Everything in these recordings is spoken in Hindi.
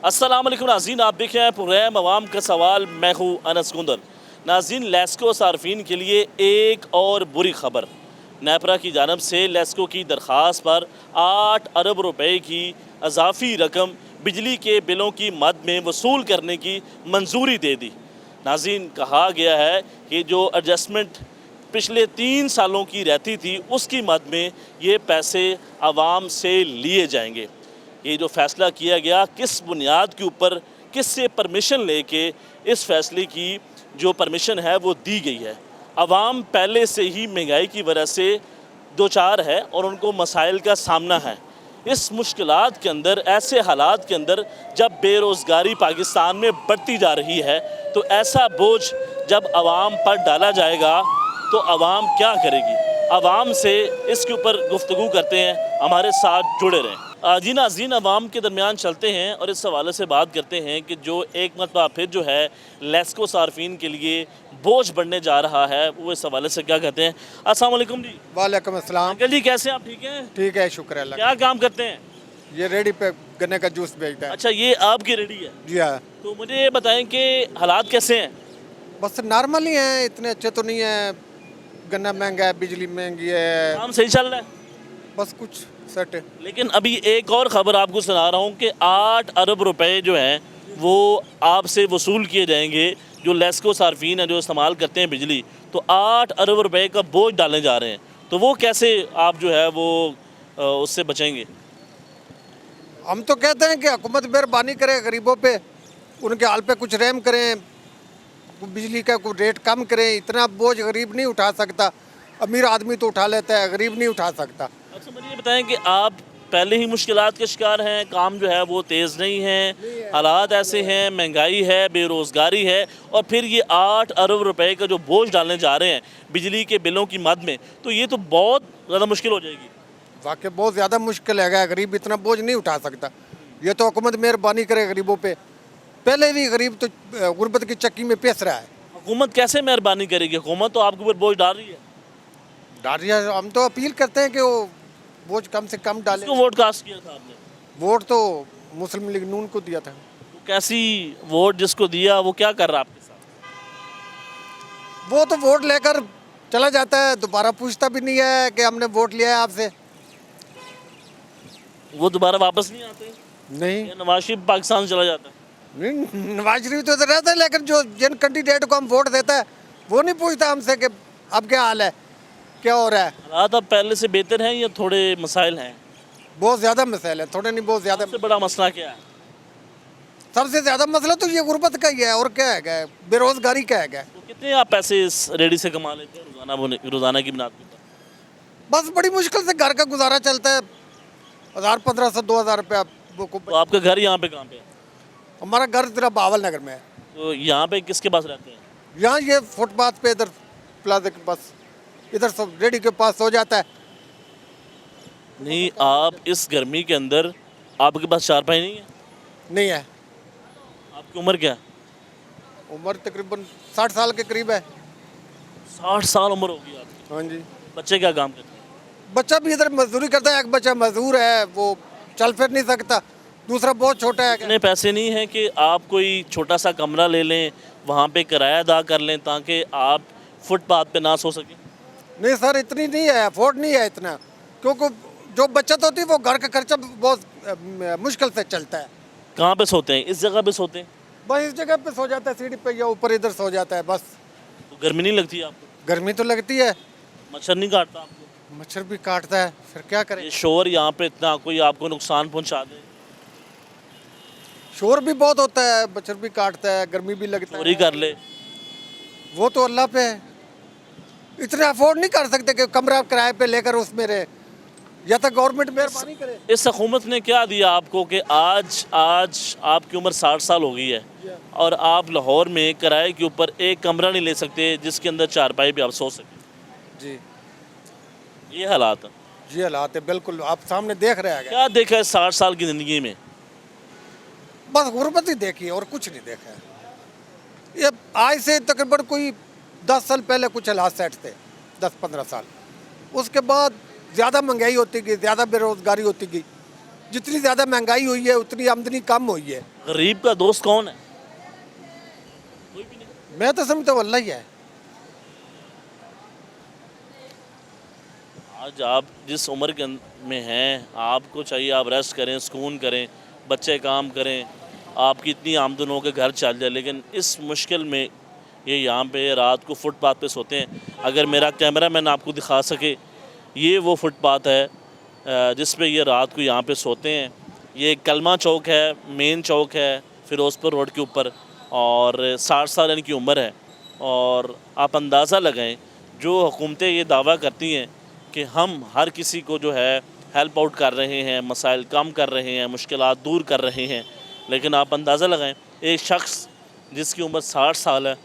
अस्सलाम वालेकुम नाज़रीन, आप देख रहे हैं प्रोग्राम अवाम का सवाल। मैं हूँ अनस कुंदर। नाज़रीन, लेस्को सार्फिन के लिए एक और बुरी खबर। नेपरा की जानब से लेस्को की दरख्वास्त पर 8 अरब रुपए की अजाफ़ी रकम बिजली के बिलों की मद में वसूल करने की मंजूरी दे दी। नाज़रीन, कहा गया है कि जो एडजस्टमेंट पिछले 3 सालों की रहती थी उसकी मद में ये पैसे आवाम से लिए जाएंगे। ये जो फ़ैसला किया गया, किस बुनियाद के ऊपर, किससे परमिशन लेके इस फ़ैसले की जो परमिशन है वो दी गई है। आवाम पहले से ही महंगाई की वजह से दो चार है और उनको मसाइल का सामना है। इस मुश्किलात के अंदर, ऐसे हालात के अंदर जब बेरोज़गारी पाकिस्तान में बढ़ती जा रही है, तो ऐसा बोझ जब आवाम पर डाला जाएगा तो आवाम क्या करेगी। आवाम से इसके ऊपर गुफ्तगू करते हैं, हमारे साथ जुड़े रहें। जी नाज़रीन, आवाम के दरमियान चलते हैं और इस हवाले से बात करते हैं कि जो एक मरतबा फिर जो है लेस्को सार्फिन के लिए बोझ बढ़ने जा रहा है, वो इस हवाले से क्या कहते हैं। अस्सलाम वालेकुम जी। वालेकुम अस्सलाम। अंकल जी, कैसे हैं आप? ठीक हैं? ठीक है, शुक्र अल्लाह क्या काम करते हैं? का। ये रेडी पे गन्ने का जूस बेचता है। अच्छा, ये आपकी रेडी है? जी हाँ। तो मुझे ये बताएं कि हालात कैसे हैं? बस नॉर्मल ही हैं, इतने अच्छे तो नहीं है। गन्ना महंगा है, बिजली महंगी है, काम सही चल रहा है? बस कुछ सेट है। लेकिन अभी एक और ख़बर आपको सुना रहा हूँ कि 8 अरब रुपए जो हैं वो आपसे वसूल किए जाएंगे। जो लेस्को सार्फिन है, जो इस्तेमाल करते हैं बिजली, तो 8 अरब रुपए का बोझ डालने जा रहे हैं। तो वो कैसे आप जो है वो उससे बचेंगे? हम तो कहते हैं कि हुकूमत मेहरबानी करे गरीबों पे, उनके हाल पे कुछ रहम करें, बिजली का कोई रेट कम करें। इतना बोझ गरीब नहीं उठा सकता। अमीर आदमी तो उठा लेता है, गरीब नहीं उठा सकता। अच्छा, मुझे ये बताएं कि आप पहले ही मुश्किलात के शिकार हैं, काम जो है वो तेज़ नहीं है, हालात ऐसे हैं, महंगाई है, बेरोज़गारी है, और फिर ये 8 अरब रुपए का जो बोझ डालने जा रहे हैं बिजली के बिलों की मद में, तो ये तो बहुत ज़्यादा मुश्किल हो जाएगी। वाकई बहुत ज़्यादा मुश्किल है, गरीब इतना बोझ नहीं उठा सकता। ये तो हुकूमत मेहरबानी करे गरीबों पे। पहले भी गरीब तो गुर्बत की चक्की में पेस रहा है। हुकूमत कैसे मेहरबानी करेगी? हुकूमत तो आपके ऊपर बोझ डाल रही है। डालिया हम तो अपील करते हैं कि वो बोझ कम से कम डालें। किसको वोट कास्ट किया था आपने? वोट तो मुस्लिम लीग नून को दिया था। तो कैसी वोट जिसको दिया वो क्या कर रहा है आपके साथ? वो तो वोट लेकर चला जाता है, दोबारा पूछता भी नहीं है कि हमने वोट लिया है आपसे। वो दोबारा वापस नहीं आते? नहीं, या नवाज शरीफ पाकिस्तान चला जाता है? नहीं, नवाज शरीफ तो इधर रहता है, लेकिन जो जिन कैंडिडेट को हम वोट देता है वो नहीं पूछता हमसे कि अब क्या हाल है, क्या हो रहा है। हालात अब पहले से बेहतर हैं या थोड़े मसाइल हैं? बहुत ज़्यादा मसाइल है, थोड़े नहीं बहुत ज़्यादा। सबसे बड़ा मसला क्या है? सबसे ज़्यादा मसला तो ये गुर्बत का ही है, और क्या है, बेरोज़गारी का है। तो कितने आप पैसे इस रेडी से कमा लेते हैं रोज़ाना की बुनियाद पर? बस बड़ी मुश्किल से घर का गुजारा चलता है। 1000-1500 2000 रुपया। तो आपका घर यहाँ पे कहाँ पे है? हमारा घर जरा बावल नगर में है। तो यहाँ पे किसके पास रहते हैं? यहाँ ये फुटपाथ पे, इधर प्लाजा के पास, इधर सब रेडी के पास सो जाता है। नहीं, आप इस गर्मी के अंदर आपके पास चारपाई नहीं है? नहीं है। आपकी उम्र क्या है? उम्र तकरीबन 60 साल के करीब है। 60 साल उम्र होगी आपकी। हाँ जी। बच्चे क्या काम करते हैं? बच्चा भी इधर मजदूरी करता है, एक बच्चा मजदूर है, वो चल फिर नहीं सकता। दूसरा बहुत छोटा है। इतने पैसे नहीं हैं कि आप कोई छोटा सा कमरा ले लें, वहाँ पे किराया अदा कर लें ताकि आप फुटपाथ पे ना सो सकें? नहीं सर, इतनी नहीं है, अफोर्ड नहीं है इतना, क्योंकि जो बचत होती है वो घर का खर्चा बहुत मुश्किल से चलता है। कहाँ पे सोते हैं? इस जगह पे सोते हैं? बस इस जगह पे सो जाता है, सीढ़ी पे या ऊपर इधर सो जाता है बस। तो गर्मी नहीं लगती आपको? गर्मी तो लगती है। मच्छर नहीं काटता आपको? मच्छर भी काटता है, फिर क्या करें। ये शोर यहाँ पे इतना कोई आपको नुकसान पहुँचा दे? शोर भी बहुत होता है, मच्छर भी काटता है, गर्मी भी लगता चोरी है। कर ले? वो तो अल्लाह पे है। इतना अफोर्ड नहीं कर सकते कि कमरा किराए पे लेकर उसमें रहे, या तो गवर्नमेंट मेहरबानी करे। इस हुकूमत ने क्या दिया आपको कि आज आपकी उम्र 60 साल हो गई है और आप लाहौर में किराए के ऊपर एक कमरा नहीं ले सकते जिसके अंदर चारपाई भी आप सो सकें? जी ये हालात हैं। जी, हालात है बिल्कुल, आप सामने देख रहे हैं। क्या देखा है 60 साल की ज़िंदगी में? बस गुर्बत ही देखी और कुछ नहीं देखा है। ये आज से तकरीबन कोई 10 साल पहले कुछ हालात सेट थे, 10-15 साल। उसके बाद ज़्यादा महंगाई होती गई, ज़्यादा बेरोज़गारी होती गई, जितनी ज़्यादा महंगाई हुई है उतनी आमदनी कम हुई है। गरीब का दोस्त कौन है? कोई भी नहीं। मैं तो समझता हूँ अल्लाह ही है। आज आप जिस उम्र के में हैं, आपको चाहिए आप रेस्ट करें, सुकून करें, बच्चे काम करें, आपकी इतनी आमदन हो के घर चल जाए, लेकिन इस मुश्किल में ये यहाँ पे रात को फुटपाथ पे सोते हैं। अगर मेरा कैमरामैन आपको दिखा सके, ये वो फुटपाथ है जिस पे ये रात को यहाँ पे सोते हैं। ये कलमा चौक है, मेन चौक है फिरोज़पुर रोड के ऊपर, और 60 साल इनकी उम्र है। और आप अंदाज़ा लगाएं, जो हुकूमतें ये दावा करती हैं कि हम हर किसी को जो है हेल्प आउट कर रहे हैं, मसाइल कम कर रहे हैं, मुश्किलात दूर कर रहे हैं, लेकिन आप अंदाज़ा लगाएं, एक शख्स जिसकी उम्र 60 साल है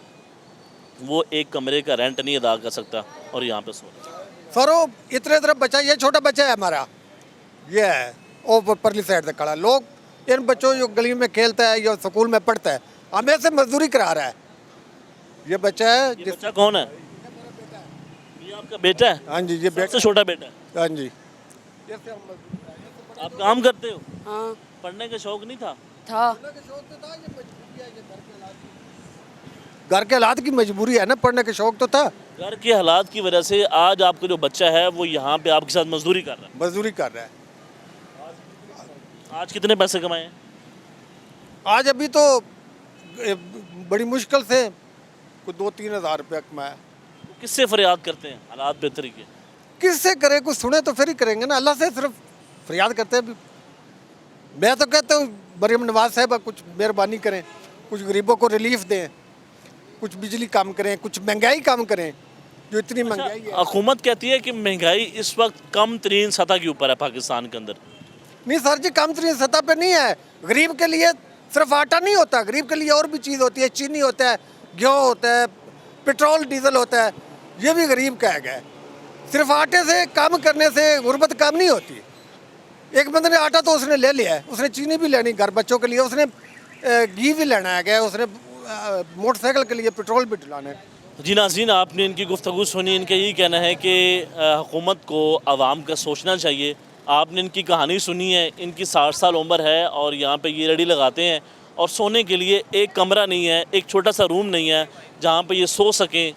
वो एक कमरे का रेंट नहीं अदा कर सकता और यहाँ पे सो रहा है। सर वो इतने तरफ बच्चा, ये छोटा बच्चा है हमारा, ये है वो परली साइड से खड़ा। लोग इन बच्चों जो गली में खेलता है या स्कूल में पढ़ता है, हमें से मजदूरी करा रहा है। ये बच्चा है ये बच्चा कौन है? ये आपका बेटा है? हाँ जी, ये सबसे छोटा बेटा है। हाँ जी। आप काम करते हो? हाँ पढ़ने का शौक नहीं था? था। घर के हालात की मजबूरी है ना, पढ़ने का शौक तो था। घर के हालात की वजह से आज आपका जो बच्चा है वो यहाँ पे आपके साथ मजदूरी कर रहा है। मजदूरी कर रहा है। आज कितने पैसे कमाए हैं? आज अभी तो बड़ी मुश्किल से कुछ 2-3 हज़ार रुपया कमाया। किससे फरियाद करते हैं हालात बेहतरी के? किससे करे, कुछ सुने तो फिर ही करेंगे ना। अल्लाह से सिर्फ फरियाद करते हैं। मैं तो कहता हूँ मरियम नवाज साहब कुछ मेहरबानी करें, कुछ गरीबों को रिलीफ दें, कुछ बिजली कम करें, कुछ महंगाई कम करें, जो इतनी महंगाई है। हुकूमत कहती है कि महंगाई इस वक्त कम तरीन सतह के ऊपर है पाकिस्तान के अंदर। नहीं सर जी, कम तरीन सतह पे नहीं है। गरीब के लिए सिर्फ आटा नहीं होता, गरीब के लिए और भी चीज़ होती है। चीनी होता है, गेहूँ होता है, पेट्रोल डीजल होता है, ये भी गरीब का है। सिर्फ आटे से काम करने से गुर्बत कम नहीं होती। एक बंदे ने आटा तो उसने ले लिया है, उसने चीनी भी लेनी घर बच्चों के लिए, उसने घी भी लेना है, उसने मोटरसाइकिल के लिए पेट्रोल भी डलाना है। जी नाज़रीन, आपने इनकी गुफ्तगू सुनी। इनका यही कहना है कि हुकूमत को आवाम का सोचना चाहिए। आपने इनकी कहानी सुनी है। इनकी 60 साल उम्र है और यहाँ पे ये रेडी लगाते हैं और सोने के लिए एक कमरा नहीं है, एक छोटा सा रूम नहीं है जहाँ पे ये सो सकें।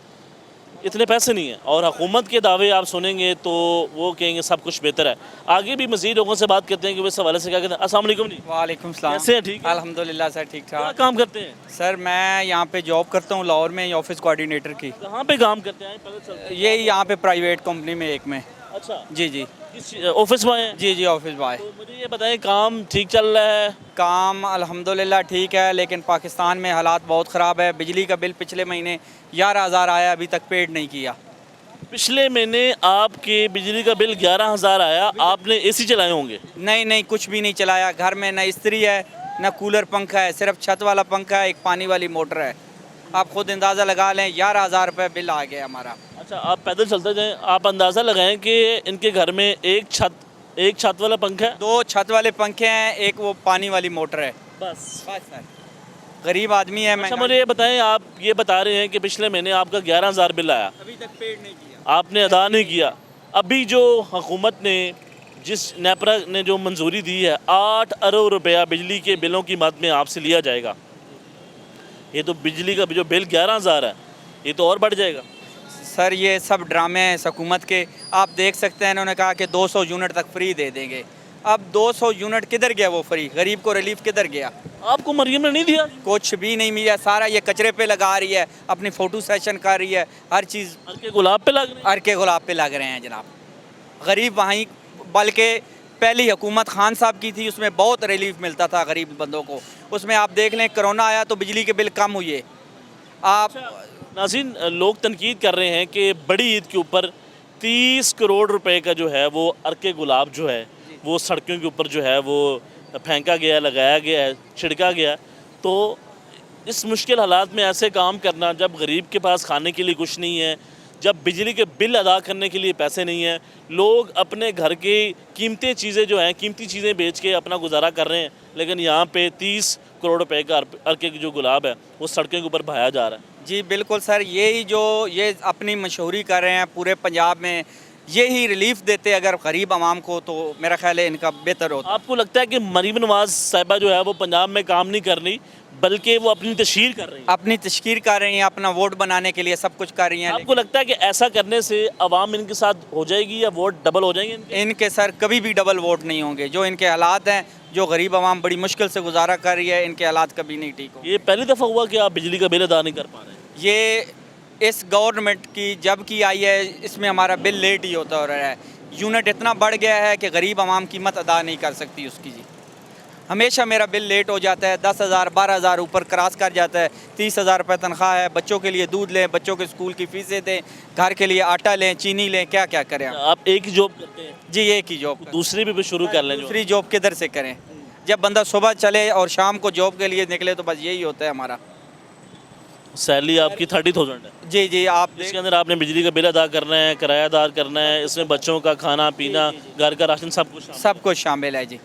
इतने पैसे नहीं हैं और हुकूमत के दावे आप सुनेंगे तो वो कहेंगे सब कुछ बेहतर है। आगे भी मज़ीद लोगों से बात करते हैं कि वो इस हवाले से क्या कहते हैं। अस्सलाम वालेकुम जी। वालेकुम सलाम। कैसे हैं? ठीक है, अल्हम्दुलिल्लाह सर, ठीक क्या ठाक। काम करते हैं? सर मैं यहाँ पे जॉब करता हूँ लाहौर में, ऑफिस कोऑर्डिनेटर की। कहाँ पे काम करते हैं? पता चलता है। ये यहाँ पे प्राइवेट कंपनी में एक में। अच्छा, जी जी किस ऑफिस में आए हैं? जी जी ऑफिस बॉय। तो मुझे ये बताएं, काम ठीक चल रहा है? काम अल्हम्दुलिल्लाह ठीक है, लेकिन पाकिस्तान में हालात बहुत ख़राब है। बिजली का बिल पिछले महीने 11,000 आया, अभी तक पेड नहीं किया। पिछले महीने आपके बिजली का बिल 11,000 आया, आपने एसी चलाए होंगे? नहीं नहीं, कुछ भी नहीं चलाया। घर में न इस्त्री है न कूलर पंखा है, सिर्फ छत वाला पंखा है, एक पानी वाली मोटर है। आप खुद अंदाज़ा लगा लें, 11,000 रुपये बिल आ गया हमारा। अच्छा, आप पैदल चलते जाएं, आप अंदाज़ा लगाएं कि इनके घर में एक छत वाला पंखा है, 2 छत वाले पंखे हैं, एक वो पानी वाली मोटर है। बस। सर गरीब आदमी है। अच्छा, मुझे ये बताएं, आप ये बता रहे हैं कि पिछले महीने आपका 11,000 बिल आया, अभी तक पेड नहीं किया। आपने अदा नहीं किया। अभी जो हुकूमत ने, जिस नेपरा ने जो मंजूरी दी है, 8 अरब रुपया बिजली के बिलों की मद में आपसे लिया जाएगा। ये तो बिजली का जो बिल 11,000 है, ये तो और बढ़ जाएगा। सर ये सब ड्रामे हैं इस हुकूमत के। आप देख सकते हैं, इन्होंने कहा कि 200 यूनिट तक फ्री दे देंगे। अब 200 यूनिट किधर गया वो फ्री? गरीब को रिलीफ किधर गया? आपको मरियम ने नहीं दिया? कुछ भी नहीं मिला। सारा ये कचरे पे लगा रही है, अपनी फ़ोटो सेशन कर रही है, हर चीज़ के गुलाब पे लग रहे हैं। अर के गुलाब पे लग रहे हैं जनाब। गरीब वहीं, बल्कि पहली हुकूमत खान साहब की थी, उसमें बहुत रिलीफ मिलता था गरीब बंदों को। उसमें आप देख लें, कोरोना आया तो बिजली के बिल कम हुए। आप नाज़रीन, लोग तनकीद कर रहे हैं कि बड़ी ईद के ऊपर 30 करोड़ रुपए का जो है वो अर्के गुलाब जो है वो सड़कों के ऊपर जो है वो फेंका गया, लगाया गया है, छिड़का गया। तो इस मुश्किल हालात में ऐसे काम करना, जब गरीब के पास खाने के लिए कुछ नहीं है, जब बिजली के बिल अदा करने के लिए पैसे नहीं हैं, लोग अपने घर की कीमती चीज़ें जो हैं, कीमती चीज़ें बेच के अपना गुजारा कर रहे हैं, लेकिन यहाँ पे 30 करोड़ रुपए का अर्के की जो गुलाब है वो सड़कों के ऊपर बहाया जा रहा है। जी बिल्कुल सर, यही जो ये अपनी मशहूरी कर रहे हैं पूरे पंजाब में, यही रिलीफ देते अगर गरीब आवाम को, तो मेरा ख्याल है इनका बेहतर होता। आपको लगता है कि मरीम नवाज साहिबा जो है वो पंजाब में काम नहीं कर रही, बल्कि वो अपनी तशहीर कर रही है? अपनी तशकीर कर रही हैं, अपना वोट बनाने के लिए सब कुछ कर रही हैं, आपको लगता है कि ऐसा करने से अवाम इनके साथ हो जाएगी या वोट डबल हो जाएंगे इनके? इनके सर कभी भी डबल वोट नहीं होंगे। जो इनके हालात हैं, जो गरीब आवाम बड़ी मुश्किल से गुजारा कर रही है, इनके हालात कभी नहीं ठीक होंगे। ये पहली दफ़ा हुआ कि आप बिजली का बिल अदा नहीं कर पा रहे हैं? ये इस गवर्नमेंट की जब की आई है, इसमें हमारा बिल लेट ही होता हो रहा है। यूनिट इतना बढ़ गया है कि गरीब आवाम कीमत अदा नहीं कर सकती उसकी जी। हमेशा मेरा बिल लेट हो जाता है, 10,000 12,000 ऊपर क्रॉस कर जाता है। 30,000 रुपये तनख्वाह है, बच्चों के लिए दूध लें, बच्चों के स्कूल की फ़ीसें दें, घर के लिए आटा लें, चीनी लें, क्या क्या करें हम? आप एक ही जॉब करते हैं? जी एक ही जॉब। दूसरी भी शुरू कर लें? दूसरी जॉब किधर से करें? जब बंदा सुबह चले और शाम को जॉब के लिए निकले तो बस यही होता है हमारा। सैलरी आपकी 30,000 है, जी जी आप इसके अंदर आपने बिजली का बिल अदा करना है, किरायादार करना है, इसमें बच्चों का खाना पीना, घर का राशन, सब कुछ शामिल है। सब कुछ शामिल है जी।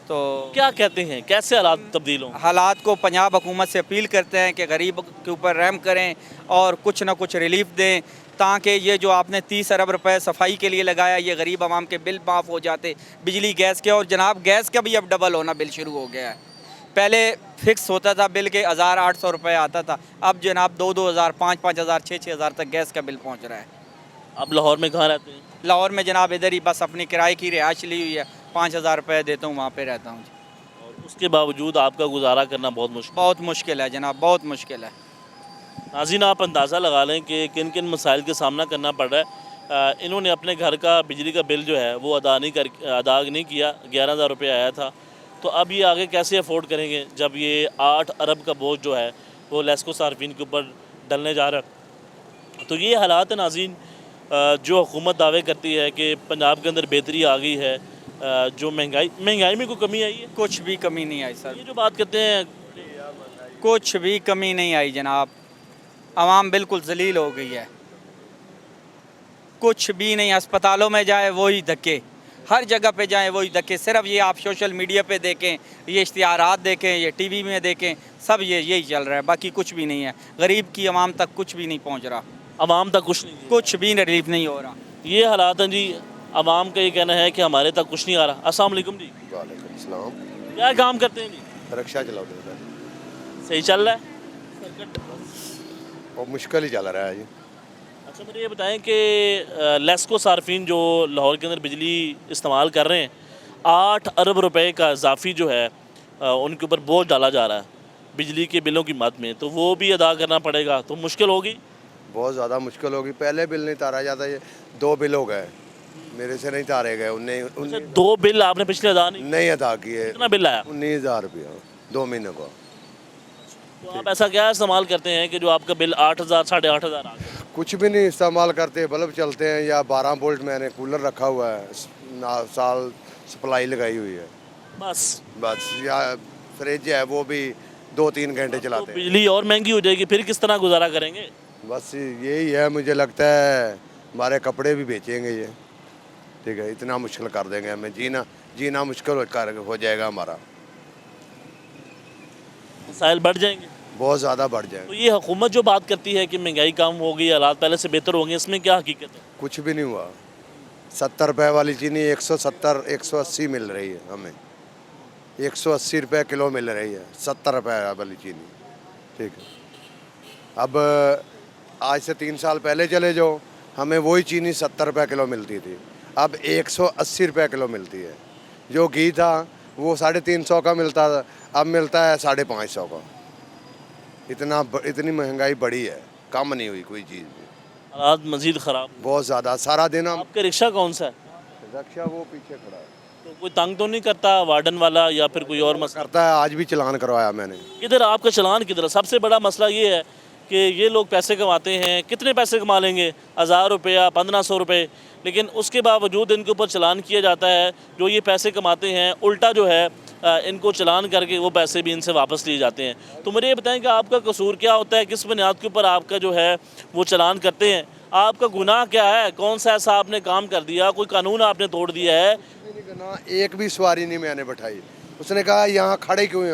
तो क्या कहते हैं, कैसे हालात तब्दील हों? हालात को पंजाब हुकूमत से अपील करते हैं कि गरीब के ऊपर रहम करें और कुछ ना कुछ रिलीफ दें, ताकि ये जो आपने 30 अरब रुपए सफाई के लिए लगाया, ये गरीब आवाम के बिल माफ़ हो जाते, बिजली गैस के। और जनाब गैस का भी अब डबल होना बिल शुरू हो गया है। पहले फिक्स होता था बिल के 1,800 रुपये आता था, अब जनाब 2,000 5,000 6,000 तक गैस का बिल पहुँच रहा है। आप लाहौर में कहाँ रहते हैं? लाहौर में जनाब इधर ही बस अपनी किराए की रिहाइश ली हुई है, 5,000 रुपये देता हूँ, वहाँ पे रहता हूँ। और उसके बावजूद आपका गुजारा करना बहुत मुश्किल? बहुत मुश्किल है जनाब, बहुत मुश्किल है। नाज़रीन, आप अंदाज़ा लगा लें कि किन किन मसाइल का सामना करना पड़ रहा है। इन्होंने अपने घर का बिजली का बिल जो है वो अदा नहीं किया, 11,000 रुपये आया था। तो अब ये आगे कैसे अफोर्ड करेंगे जब ये 8 अरब का बोझ जो है वो लेस्को सार्फिन के ऊपर डलने जा रहा है। तो ये हालात है नाज़रीन, जो हुकूमत दावे करती है कि पंजाब के अंदर बेहतरी आ गई है, जो महंगाई में कोई कमी आई है? कुछ भी कमी नहीं आई सर, ये जो बात करते हैं, कुछ भी कमी नहीं आई जनाब। आवाम बिल्कुल जलील हो गई है, कुछ भी नहीं। अस्पतालों में जाए वही धक्के, हर जगह पे जाएं वही धक्के। सिर्फ ये आप सोशल मीडिया पे देखें, ये इश्तिहारात देखें, ये टीवी में देखें, सब यही चल रहा है, बाकी कुछ भी नहीं है। गरीब की आवाम तक कुछ भी नहीं पहुंच रहा, आवाम तक कुछ नहीं, कुछ भी रिलीफ नहीं हो रहा। ये हालात हैं जी। आवाम का ये कहना है कि हमारे तक कुछ नहीं आ रहा। अस्सलाम वालेकुम जी। वालेकुम सलाम। क्या काम करते हैं जी? रिक्शा चलाते हैं सही चल रहा है? और मुश्किल ही चल रहा है जी। अच्छा, मुझे ये बताएं कि लेस्को सार्फिन जो लाहौर के अंदर बिजली इस्तेमाल कर रहे हैं, 8 अरब रुपए का इजाफी जो है उनके ऊपर बोझ डाला जा रहा है बिजली के बिलों की मद में, तो वो भी अदा करना पड़ेगा, तो मुश्किल होगी? बहुत ज़्यादा मुश्किल होगी। पहले बिल नहीं तारा जाता, ये 2 बिल हो गए, मेरे से नहीं तारे गए। अच्छा, 2 बिल आपने पिछले अदा नहीं अदा किए। कितना बिल आया? 19,000 रुपया 2 महीने को। तो आप ऐसा क्या इस्तेमाल करते हैं कि जो आपका बिल 8,000 8,500 आ गया? कुछ भी नहीं इस्तेमाल करते, बल्ब चलते हैं या 12 वोल्ट मैंने कूलर रखा हुआ है, साल सप्लाई लगाई हुई है बस। या फ्रिज है वो भी 2-3 घंटे तो चलाते हैं। बिजली और महंगी हो जाएगी, फिर किस तरह गुजारा करेंगे? बस यही है, मुझे लगता है हमारे कपड़े भी बेचेंगे ये, ठीक है। इतना मुश्किल कर देंगे हमें, जीना मुश्किल हो जाएगा हमारा, मसाइल बढ़ जाएंगे, बहुत ज़्यादा बढ़ जाएगा। तो ये हुकूमत जो बात करती है कि महंगाई कम होगी, हालात पहले से बेहतर होंगे, इसमें क्या हकीकत है? कुछ भी नहीं हुआ। 70 रुपये वाली चीनी 170 180 मिल रही है हमें, 180 रुपये किलो मिल रही है 70 रुपये वाली चीनी, ठीक है। अब आज से 3 साल पहले चले जाओ, हमें वही चीनी 70 रुपये किलो मिलती थी, अब 180 रुपये किलो मिलती है। जो घी था वो 350 का मिलता था, अब मिलता है 550 का। इतनी महंगाई बढ़ी है, कम नहीं हुई कोई चीज़ भी। हालात मजीद ख़राब, बहुत ज़्यादा। सारा दिन हम आपका रिक्शा कौन सा है? रक्षा वो पीछे खड़ा है, तो कोई तंग तो नहीं करता वार्डन वाला या फिर कोई और मसला? करता है। आज भी चलान करवाया मैंने। किधर आपका चलान किधर? सबसे बड़ा मसला ये है कि ये लोग पैसे कमाते हैं, कितने पैसे कमा लेंगे? 1,000 रुपया 1,500 रुपये, लेकिन उसके बावजूद इनके ऊपर चलान किया जाता है। जो ये पैसे कमाते हैं उल्टा जो है इनको चलान करके वो पैसे भी इनसे वापस लिए जाते हैं। तो मुझे ये बताएं कि आपका कसूर क्या होता है, किस बुनियाद के ऊपर आपका जो है वो चलान करते हैं? आपका गुनाह क्या है? कौन सा ऐसा आपने काम कर दिया, कोई कानून आपने तोड़ दिया है? एक भी सवारी नहीं मैंने बैठाई। उसने कहा यहाँ खड़े क्यों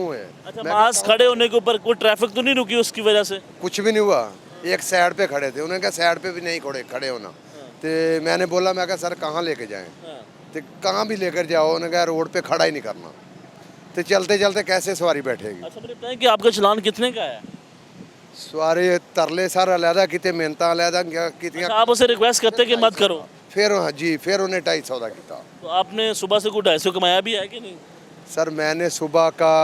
है? अच्छा, मास खड़े होने के ऊपर कोई ट्रैफिक तो नहीं रुकी उसकी वजह से? कुछ भी नहीं हुआ, एक साइड पे खड़े थे। उन्होंने कहा साइड पे भी नहीं खड़े होना, तो मैंने बोला, मैं कहा सर कहाँ लेके जाएं? हाँ। तो कहाँ भी लेकर जाओ, उन्होंने कहा रोड पे खड़ा ही नहीं करना। तो चलते चलते कैसे सवारी बैठेगी? अच्छा मुझे बताएं कि आपका चलान कितने का है? सवारी तरले सर अलहदा कितने मेहनत अलहदा कितनी। अच्छा, आप उसे रिक्वेस्ट करते हैं कि मत करो, फिर हाँ जी, फिर उन्हें 250 का किया। तो आपने सुबह से कोई 250 कमाया भी है कि नहीं? सर मैंने सुबह का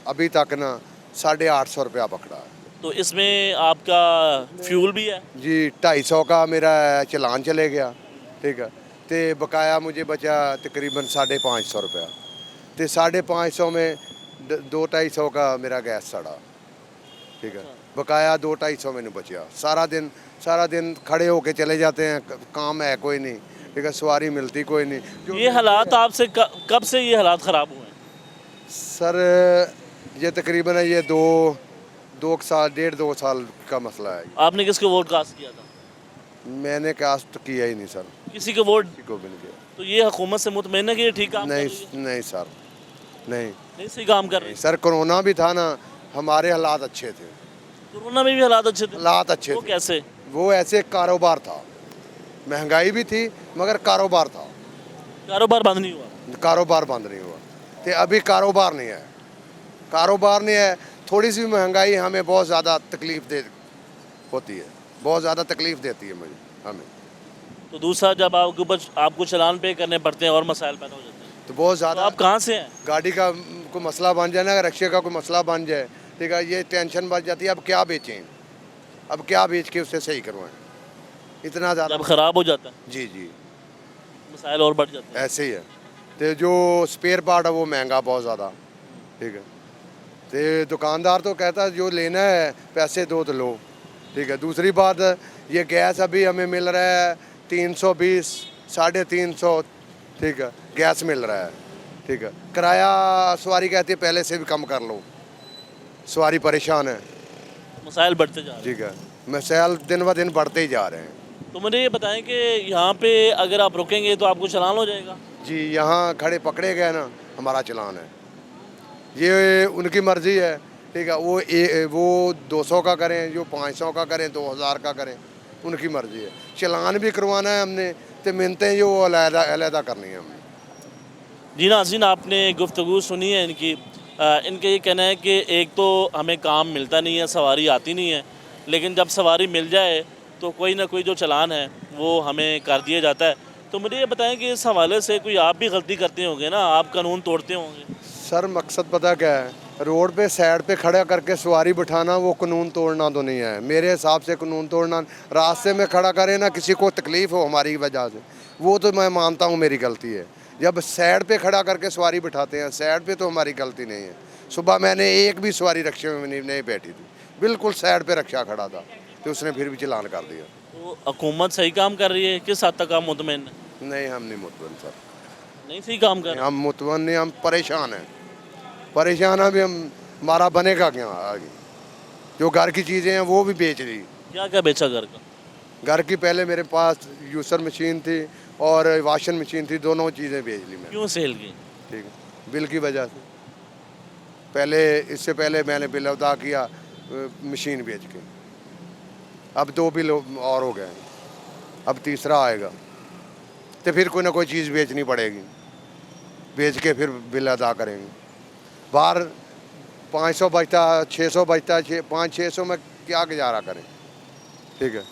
अभी तक ना 850 रुपया पकड़ा है तो इसमें आपका फ्यूल भी है? जी। 250 का मेरा चलान चले गया, ठीक है। तो बकाया मुझे बचा तकरीबन 550 रुपया। तो 550 में 2-250 का मेरा गैस सड़ा, ठीक है। बकाया 2-250 में नहीं बचा। सारा दिन खड़े होके चले जाते हैं, काम है कोई नहीं, ठीक है, सवारी मिलती कोई नहीं। ये हालात आपसे कब से ये हालात ख़राब हुए हैं? सर ये तकरीबन है ये 1.5-2 साल का मसला है। आपने किसको वोट कास्ट किया था? मैंने कास्ट तो किया ही नहीं सर, किसी को वोट? किसी को भी नहीं किया। तो ये हुकूमत से मुतमईन है कि ये ठीक काम कर रही है? नहीं सर, नहीं नहीं सही काम कर रही है। सर। कोरोना भी था ना, हमारे हालात अच्छे थे, कोरोना में भी हालात अच्छे थे? हालात अच्छे वो थे। कैसे? वो ऐसे कारोबार था, महंगाई भी थी मगर कारोबार था। कारोबार बंद नहीं हुआ? कारोबार बंद नहीं हुआ। तो अभी कारोबार नहीं है। थोड़ी सी महंगाई हमें बहुत ज़्यादा तकलीफ होती है, बहुत ज़्यादा तकलीफ देती है हमें। तो दूसरा जब आपके ऊपर आपको चालान पे करने पड़ते हैं और मसाइल पैदा हो जाते हैं, तो बहुत तो ज़्यादा आप कहाँ से हैं? गाड़ी का कोई मसला बन जाए ना, रिक्शे का कोई मसला बन जाए, ठीक है, ये टेंशन बढ़ जाती है। अब क्या बेचें, अब क्या बेच के उससे सही करवाएं, इतना ज़्यादा। जब ख़राब हो जाता है जी मसाइल और बढ़ जाते हैं। ऐसे ही है। तो जो स्पेयर पार्ट है वो महंगा बहुत ज़्यादा, ठीक है। तो दुकानदार तो कहता है जो लेना है पैसे दो तो लो, ठीक है। दूसरी बात, ये गैस अभी हमें मिल रहा है 320, 350, ठीक है, गैस मिल रहा है, ठीक है। किराया सवारी कहती है पहले से भी कम कर लो, सवारी परेशान है, मसाइल बढ़ते जा रहे हैं। ठीक है। मसाइल दिन ब दिन बढ़ते ही जा रहे हैं। तो मुझे ये बताएं कि यहाँ पे अगर आप रुकेंगे तो आपको चालान हो जाएगा? जी, यहाँ खड़े पकड़े गए ना, हमारा चलान है। ये उनकी मर्ज़ी है, ठीक है। वो 200 का करें, जो 500 का करें, 2000 का करें, उनकी मर्ज़ी है। चलान भी करवाना है हमने, तो मिलते हैं जो अलहदा करनी है हमने। जी नाज़रीन, आपने गुफ्तगू सुनी है इनकी। इनका ये कहना है कि एक तो हमें काम मिलता नहीं है, सवारी आती नहीं है, लेकिन जब सवारी मिल जाए तो कोई ना कोई जो चलान है वो हमें कर दिया जाता है। तो मुझे ये बताएं कि इस हवाले से कोई आप भी गलती करते होंगे ना, आप कानून तोड़ते होंगे? सर मकसद पता क्या है, रोड पे साइड पे खड़ा करके सवारी बिठाना वो कानून तोड़ना तो नहीं है। मेरे हिसाब से कानून तोड़ना, रास्ते में खड़ा करे ना, किसी को तकलीफ़ हो हमारी वजह से, वो तो मैं मानता हूँ मेरी गलती है। जब साइड पे खड़ा करके सवारी बिठाते हैं, साइड पे तो हमारी गलती नहीं है। सुबह मैंने एक भी सवारी रिक्शे में नहीं बैठी थी, बिल्कुल साइड पे रिक्शा खड़ा था, तो उसने फिर भी चलान कर दिया। तो हुकूमत सही काम कर रही है? किस हद तक आप मुतमईन हैं? नहीं, हम नहीं मुतमईन सर, नहीं सही काम कर रहे? हम मुतमईन नहीं, हम परेशान हैं। परेशान अभी हमारा बनेगा क्या आगे? जो घर की चीज़ें हैं वो भी बेच दी। क्या क्या बेचा घर का? घर की पहले मेरे पास यूसर मशीन थी और वाशिंग मशीन थी, दोनों चीज़ें बेच ली मैंने, क्यों सेल की? ठीक है, बिल की वजह से। इससे पहले मैंने बिल अदा किया मशीन बेच के, अब 2 बिल और हो गए, अब तीसरा आएगा, तो फिर कोई ना कोई चीज़ बेचनी पड़ेगी, बेच के फिर बिल अदा करेंगे। बाहर 500 बचता, 600 बचता, 500-600 में क्या गुजारा करें, ठीक है।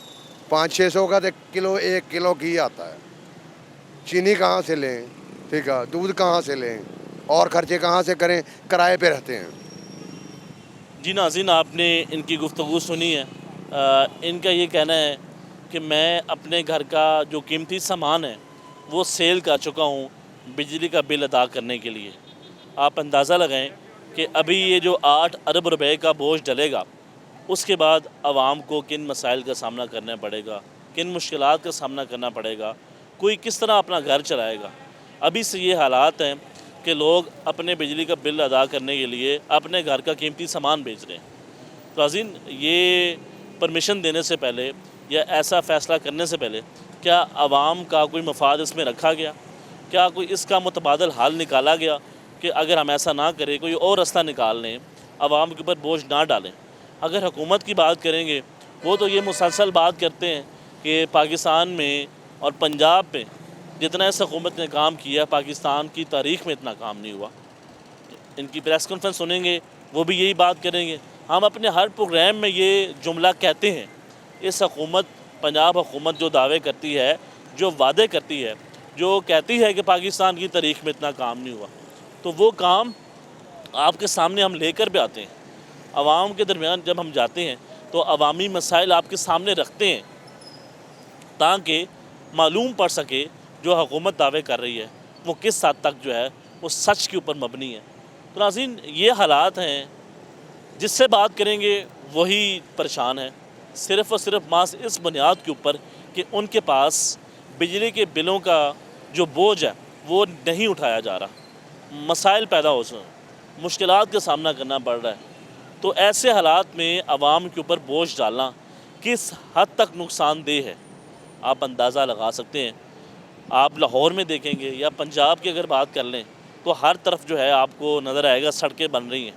500-600 का तो किलो 1 किलो घी आता है, चीनी कहाँ से लें, ठीक है, दूध कहाँ से लें, और ख़र्चे कहाँ से करें, किराए पे रहते हैं। जी नाज़रीन, आपने इनकी गुफ्तगू सुनी है। इनका ये कहना है कि मैं अपने घर का जो कीमती सामान है वो सेल कर चुका हूँ बिजली का बिल अदा करने के लिए। आप अंदाज़ा लगाएं कि अभी ये जो 8 अरब रुपए का बोझ डलेगा, उसके बाद आवाम को किन मसाइल का सामना करना पड़ेगा, किन मुश्किलात का सामना करना पड़ेगा, कोई किस तरह अपना घर चलाएगा। अभी से ये हालात हैं कि लोग अपने बिजली का बिल अदा करने के लिए अपने घर का कीमती सामान बेच रहे हैं। तो नाज़रीन, ये परमिशन देने से पहले या ऐसा फ़ैसला करने से पहले क्या आवाम का कोई मफाद इसमें रखा गया? क्या कोई इसका मुतबादल हाल निकाला गया कि अगर हम ऐसा ना करें, कोई और रास्ता निकाल लें, आवाम के ऊपर बोझ ना डालें? अगर हुकूमत की बात करेंगे, वो तो ये मुसलसल बात करते हैं कि पाकिस्तान में और पंजाब में जितना इस हुकूमत ने काम किया, पाकिस्तान की तारीख़ में इतना काम नहीं हुआ। इनकी प्रेस कॉन्फ्रेंस सुनेंगे, वो भी यही बात करेंगे। हम अपने हर प्रोग्राम में ये जुमला कहते हैं, इस हुकूमत, पंजाब हुकूमत जो दावे करती है, जो वादे करती है, जो कहती है कि पाकिस्तान की तारीख़ में इतना काम नहीं हुआ, तो वो काम आपके सामने हम लेकर भी आते हैं। आवाम के दरमियान जब हम जाते हैं तो अवामी मसाइल आपके सामने रखते हैं ताकि मालूम पड़ सके जो हुकूमत दावे कर रही है वो किस हद तक जो है वो सच के ऊपर मबनी है। तो नाज़रीन, ये हालात हैं, जिससे बात करेंगे वही परेशान है, सिर्फ़ और सिर्फ मास इस बुनियाद के ऊपर कि उनके पास बिजली के बिलों का जो बोझ है वो नहीं उठाया जा रहा, मसाइल पैदा हो रहे हैं, मुश्किलात का सामना करना पड़ रहा है। तो ऐसे हालात में आवाम के ऊपर बोझ डालना किस हद तक नुकसानदेह है आप अंदाज़ा लगा सकते हैं। आप लाहौर में देखेंगे या पंजाब की अगर बात कर लें तो हर तरफ जो है आपको नज़र आएगा सड़कें बन रही हैं,